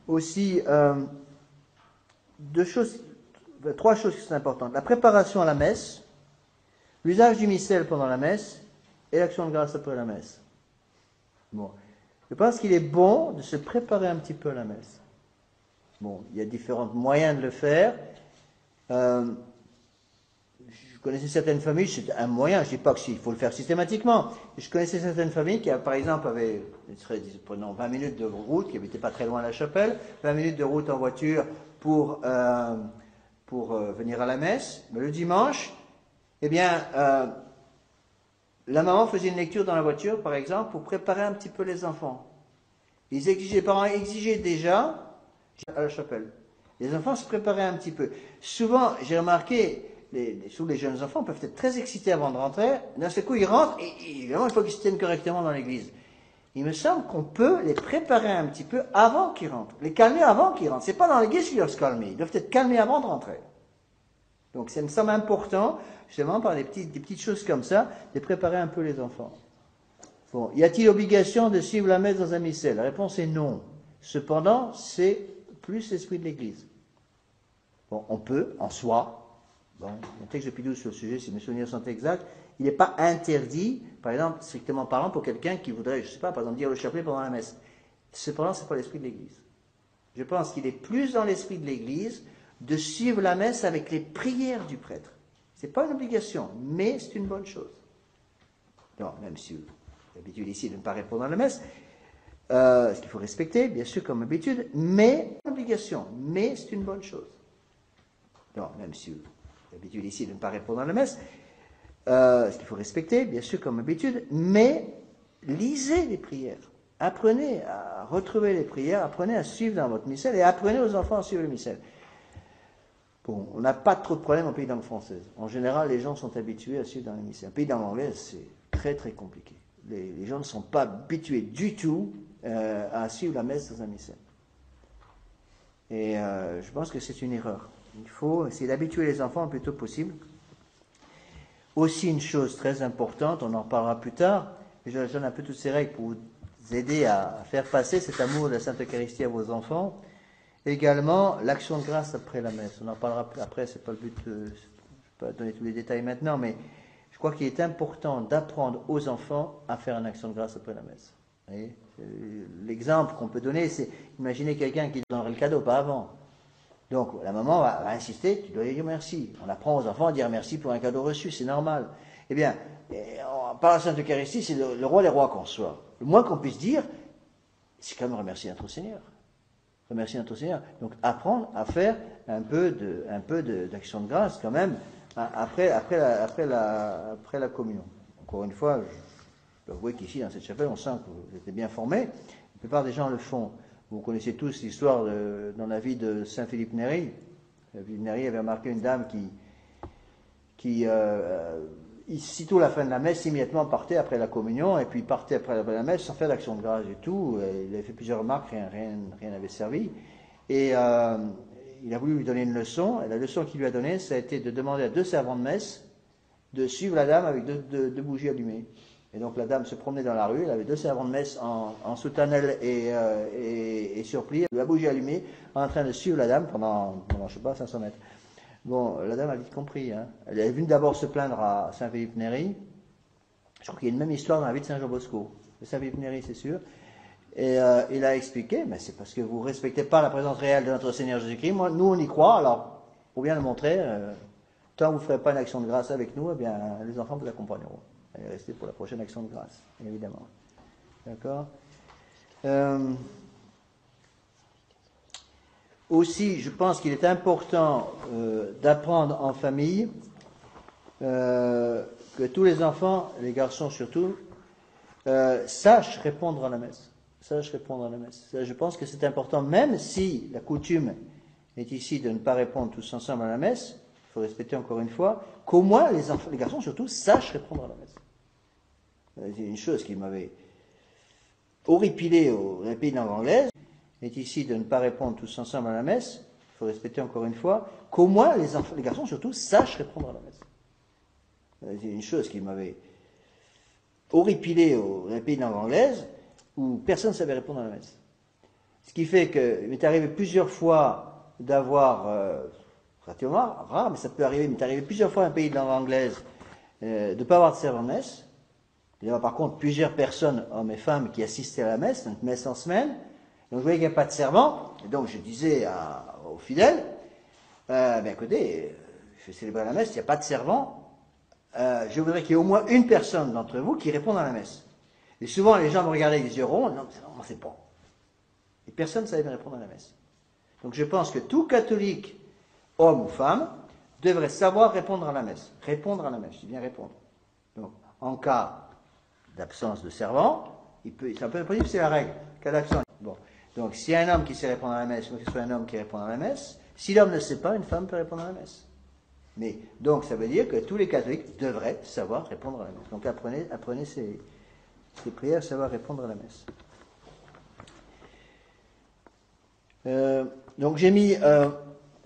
Aussi, trois choses qui sont importantes. La préparation à la messe, l'usage du missel pendant la messe et l'action de grâce après la messe. Bon. Je pense qu'il est bon de se préparer un petit peu à la messe. Bon, il y a différents moyens de le faire. Je connaissais certaines familles, c'est un moyen, je ne dis pas qu'il faut le faire systématiquement. Je connaissais certaines familles qui, par exemple, avaient, prenons 20 minutes de route, qui n'étaient pas très loin de la chapelle, 20 minutes de route en voiture pour venir à la messe. Mais le dimanche, eh bien, la maman faisait une lecture dans la voiture, par exemple, pour préparer un petit peu les enfants. Les parents exigeaient déjà à la chapelle. Les enfants se préparaient un petit peu. Souvent, j'ai remarqué, surtout les jeunes enfants peuvent être très excités avant de rentrer. D'un seul coup, ils rentrent et évidemment, il faut qu'ils se tiennent correctement dans l'église. Il me semble qu'on peut les préparer un petit peu avant qu'ils rentrent. Les calmer avant qu'ils rentrent. C'est pas dans l'église qu'ils doivent se calmer. Ils doivent être calmés avant de rentrer. Donc, ça me semble important, justement, par des petites choses comme ça, de préparer un peu les enfants. Bon, y a-t-il obligation de suivre la messe dans un missel? La réponse est non. Cependant, c'est plus l'esprit de l'église. Bon, on peut, en soi, bon, un texte de Pie XII sur le sujet, si mes souvenirs sont exacts, il n'est pas interdit, par exemple, strictement parlant, pour quelqu'un qui voudrait, je ne sais pas, par exemple, dire le chapelet pendant la messe. Cependant, ce n'est pas l'esprit de l'Église. Je pense qu'il est plus dans l'esprit de l'Église de suivre la messe avec les prières du prêtre. Ce n'est pas une obligation, mais c'est une bonne chose. Non, même si l'habitude ici de ne pas répondre à la messe, ce qu'il faut respecter, bien sûr, comme habitude, mais une obligation, mais c'est une bonne chose. Non, même si l'habitude ici de ne pas répondre à la messe, ce qu'il faut respecter, bien sûr, comme habitude, mais lisez les prières. Apprenez à retrouver les prières, apprenez à suivre dans votre missel et apprenez aux enfants à suivre le missel. Bon, on n'a pas trop de problèmes en pays de langue française. En général, les gens sont habitués à suivre dans les missels. En pays de langue anglaise, c'est très très compliqué. Les gens ne sont pas habitués du tout à suivre la messe dans un missel. Et je pense que c'est une erreur. Il faut essayer d'habituer les enfants le plus tôt possible. Aussi une chose très importante, on en parlera plus tard, mais je donne un peu toutes ces règles pour vous aider à faire passer cet amour de la Sainte Eucharistie à vos enfants. Également, l'action de grâce après la messe. On en parlera après, c'est pas le but, je ne vais pas donner tous les détails maintenant, mais je crois qu'il est important d'apprendre aux enfants à faire une action de grâce après la messe. Vous voyez, l'exemple qu'on peut donner, c'est imaginez quelqu'un qui donnerait le cadeau, pas avant. Donc la maman va insister, tu dois dire merci. On apprend aux enfants à dire merci pour un cadeau reçu, c'est normal. Eh bien, par la Sainte Eucharistie, c'est le roi des rois qu'on reçoit. Le moins qu'on puisse dire, c'est quand même remercier notre Seigneur. Remercier notre Seigneur. Donc apprendre à faire un peu d'action de grâce quand même après la communion. Encore une fois, je dois avouer qu'ici dans cette chapelle, on sent que vous êtes bien formés. La plupart des gens le font. Vous connaissez tous l'histoire dans la vie de Saint Philippe Néri. Philippe Néri avait remarqué une dame qui sitôt la fin de la messe, immédiatement partait après la communion, et puis partait après la messe sans faire d'action de grâce et tout. Il avait fait plusieurs remarques, rien n'avait servi. Et il a voulu lui donner une leçon, et la leçon qu'il lui a donnée, ça a été de demander à deux servants de messe de suivre la dame avec deux bougies allumées. Et donc la dame se promenait dans la rue, elle avait deux servants de messe en soutanelle et surplis, la bougie allumée, en train de suivre la dame pendant je sais pas, 500 mètres. Bon, la dame a vite compris. Hein. Elle est venue d'abord se plaindre à Saint-Philippe Néri. Je crois qu'il y a une même histoire dans la vie de Saint-Jean Bosco. De Saint-Philippe Néri, c'est sûr. Et il a expliqué, mais c'est parce que vous ne respectez pas la présence réelle de notre Seigneur Jésus-Christ. Nous, on y croit, alors, pour bien le montrer, tant que vous ne ferez pas une action de grâce avec nous, eh bien, les enfants vous accompagneront. Allez rester pour la prochaine action de grâce, évidemment. D'accord aussi, je pense qu'il est important d'apprendre en famille que tous les enfants, les garçons surtout, sachent répondre à la messe. Sachent répondre à la messe. Je pense que c'est important, même si la coutume est ici de ne pas répondre tous ensemble à la messe, il faut respecter encore une fois, qu'au moins les garçons surtout sachent répondre à la messe. C'est une chose qui m'avait horripilé au pays de langue anglaise, est ici de ne pas répondre tous ensemble à la messe, il faut respecter encore une fois, qu'au moins les garçons surtout sachent répondre à la messe. C'est une chose qui m'avait horripilé au pays de langue anglaise, où personne ne savait répondre à la messe. Ce qui fait qu'il m'est arrivé plusieurs fois d'avoir, relativement rare, mais ça peut arriver, il m'est arrivé plusieurs fois dans un pays de langue anglaise de ne pas avoir de servant de messe. Il y avait par contre plusieurs personnes, hommes et femmes, qui assistaient à la messe, une messe en semaine. Donc je voyais qu'il n'y a pas de servant, et donc je disais aux fidèles, écoutez, je vais célébrer la messe, il n'y a pas de servant, je voudrais qu'il y ait au moins une personne d'entre vous qui réponde à la messe. Et souvent les gens me regardaient avec des yeux ronds, non, on ne sait pas. Et personne ne savait me répondre à la messe. Donc je pense que tout catholique, homme ou femme, devrait savoir répondre à la messe. Répondre à la messe, je dis bien répondre. Donc en cas d'absence de servant, c'est un peu impossible, c'est la règle. Cas d'absence. Bon. Donc, s'il y a un homme qui sait répondre à la messe, il faut que ce soit un homme qui répond à la messe. Si l'homme ne sait pas, une femme peut répondre à la messe. Mais, donc, ça veut dire que tous les catholiques devraient savoir répondre à la messe. Donc, apprenez ces prières, savoir répondre à la messe. Donc, j'ai mis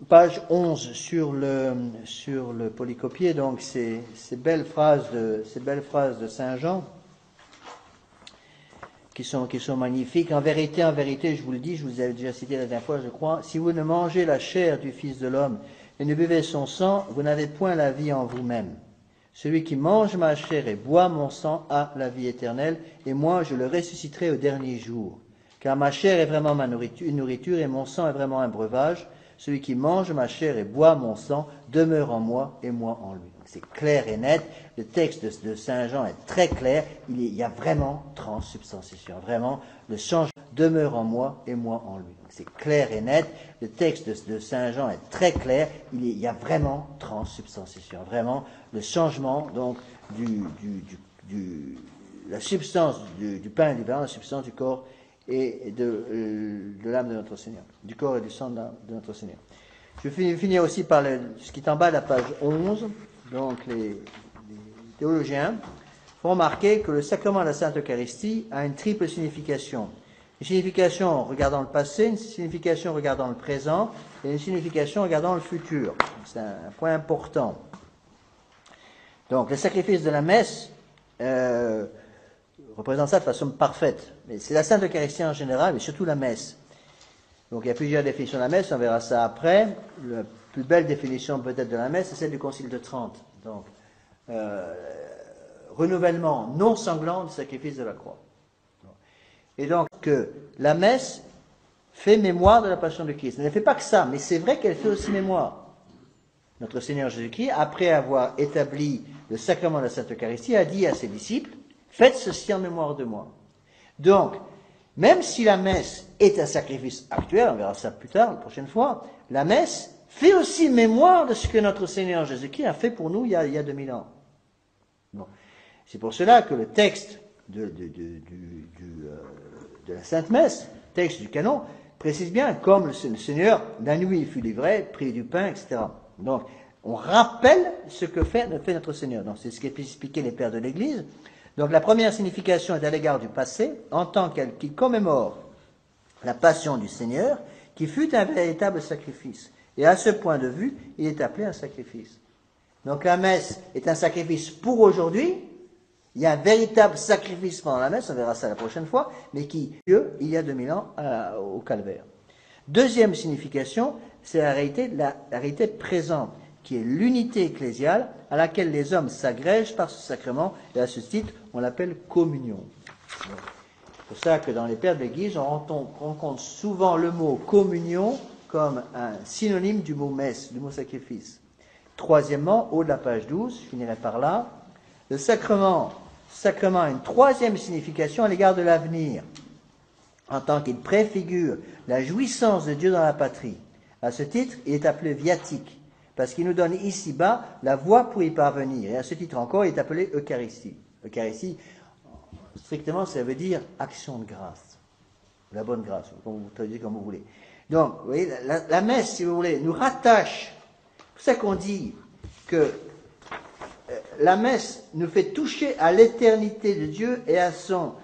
page 11 sur le polycopier, donc ces belles phrases de Saint Jean, qui sont magnifiques. En vérité, je vous le dis, je vous avais déjà cité la dernière fois, je crois, si vous ne mangez la chair du Fils de l'homme et ne buvez son sang, vous n'avez point la vie en vous-même. Celui qui mange ma chair et boit mon sang a la vie éternelle, et moi je le ressusciterai au dernier jour. Car ma chair est vraiment une nourriture et mon sang est vraiment un breuvage. Celui qui mange ma chair et boit mon sang demeure en moi et moi en lui. C'est clair et net. Le texte de Saint Jean est très clair. Il y a vraiment transsubstantiation. Vraiment, le changement demeure en moi et moi en lui. C'est clair et net. Le texte de Saint Jean est très clair. Il y a vraiment transsubstantiation. Vraiment, le changement donc la substance du pain et du vin, la substance du corps et de l'âme de notre Seigneur, du corps et du sang de notre Seigneur. Je vais finir aussi par ce qui est en bas de la page 11. Donc les théologiens font remarquer que le sacrement de la Sainte Eucharistie a une triple signification. Une signification regardant le passé, une signification regardant le présent et une signification regardant le futur. C'est un point important. Donc le sacrifice de la messe représente ça de façon parfaite. Mais c'est la Sainte Eucharistie en général, mais surtout la messe. Donc il y a plusieurs définitions de la messe, on verra ça après. La plus belle définition peut-être de la messe, c'est celle du Concile de Trente. Donc, renouvellement non sanglant du sacrifice de la croix. Et donc que la messe fait mémoire de la passion de Christ. Elle ne fait pas que ça, mais c'est vrai qu'elle fait aussi mémoire. Notre Seigneur Jésus-Christ, après avoir établi le sacrement de la Sainte Eucharistie, a dit à ses disciples, faites ceci en mémoire de moi. Donc, même si la messe est un sacrifice actuel, on verra ça plus tard, la prochaine fois, la messe fait aussi mémoire de ce que notre Seigneur Jésus-Christ a fait pour nous il y a 2000 ans. Bon. C'est pour cela que le texte de la Sainte Messe, texte du canon, précise bien, comme le Seigneur, la nuit il fut livré, prit du pain, etc. Donc, on rappelle ce que fait notre Seigneur. Donc, c'est ce qu'expliquaient les pères de l'Église. Donc, la première signification est à l'égard du passé, en tant qu'il commémore la passion du Seigneur, qui fut un véritable sacrifice. Et à ce point de vue, il est appelé un sacrifice. Donc, la messe est un sacrifice pour aujourd'hui. Il y a un véritable sacrifice pendant la messe, on verra ça la prochaine fois, mais qui a lieu il y a 2000 ans au Calvaire. Deuxième signification, c'est la réalité présente, qui est l'unité ecclésiale à laquelle les hommes s'agrègent par ce sacrement, et à ce titre, on l'appelle communion. C'est pour ça que dans les pères de l'Église, on rencontre souvent le mot communion comme un synonyme du mot messe, du mot sacrifice. Troisièmement, haut de la page 12, je finirai par là, le sacrement a une troisième signification à l'égard de l'avenir, en tant qu'il préfigure la jouissance de Dieu dans la patrie. À ce titre, il est appelé viatique, parce qu'il nous donne ici-bas la voie pour y parvenir. Et à ce titre encore, il est appelé Eucharistie. Eucharistie, strictement, ça veut dire action de grâce. La bonne grâce, comme vous traduisez comme vous voulez. Donc, vous voyez, la messe, si vous voulez, nous rattache. C'est pour ça qu'on dit que la messe nous fait toucher à l'éternité de Dieu et à son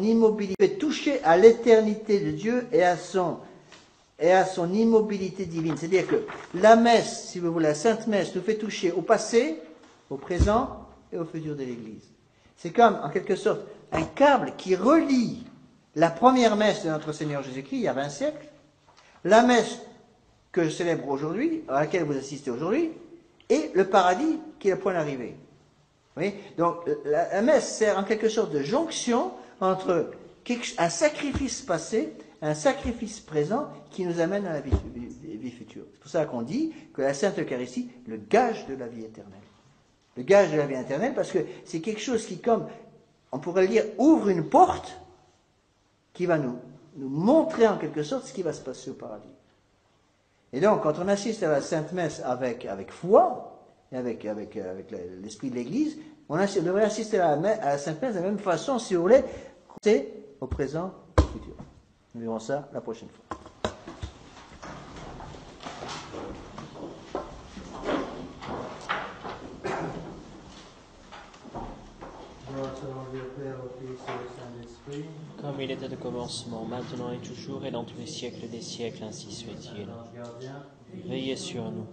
immobilité. Fait toucher à l'éternité de Dieu et à son immobilité divine. C'est-à-dire que la messe, si vous voulez, la Sainte Messe nous fait toucher au passé, au présent et au futur de l'Église. C'est comme, en quelque sorte, un câble qui relie la première messe de notre Seigneur Jésus-Christ, il y a 20 siècles, la messe que je célèbre aujourd'hui, à laquelle vous assistez aujourd'hui, et le paradis qui est le point d'arrivée. Oui. Donc, la messe sert en quelque sorte de jonction entre un sacrifice passé, un sacrifice présent qui nous amène à la vie future. C'est pour ça qu'on dit que la Sainte Eucharistie est le gage de la vie éternelle. Le gage de la vie éternelle parce que c'est quelque chose qui, comme on pourrait le dire, ouvre une porte qui va nous montrer en quelque sorte ce qui va se passer au paradis. Et donc, quand on assiste à la Sainte Messe avec foi, et avec l'esprit de l'Église, on devrait assister à la Sainte Messe de la même façon, si vous voulez, c'est au présent et au futur. Nous verrons ça la prochaine fois. Comme il était au commencement, maintenant et toujours, et dans tous les siècles des siècles, ainsi soit-il. Veillez sur nous.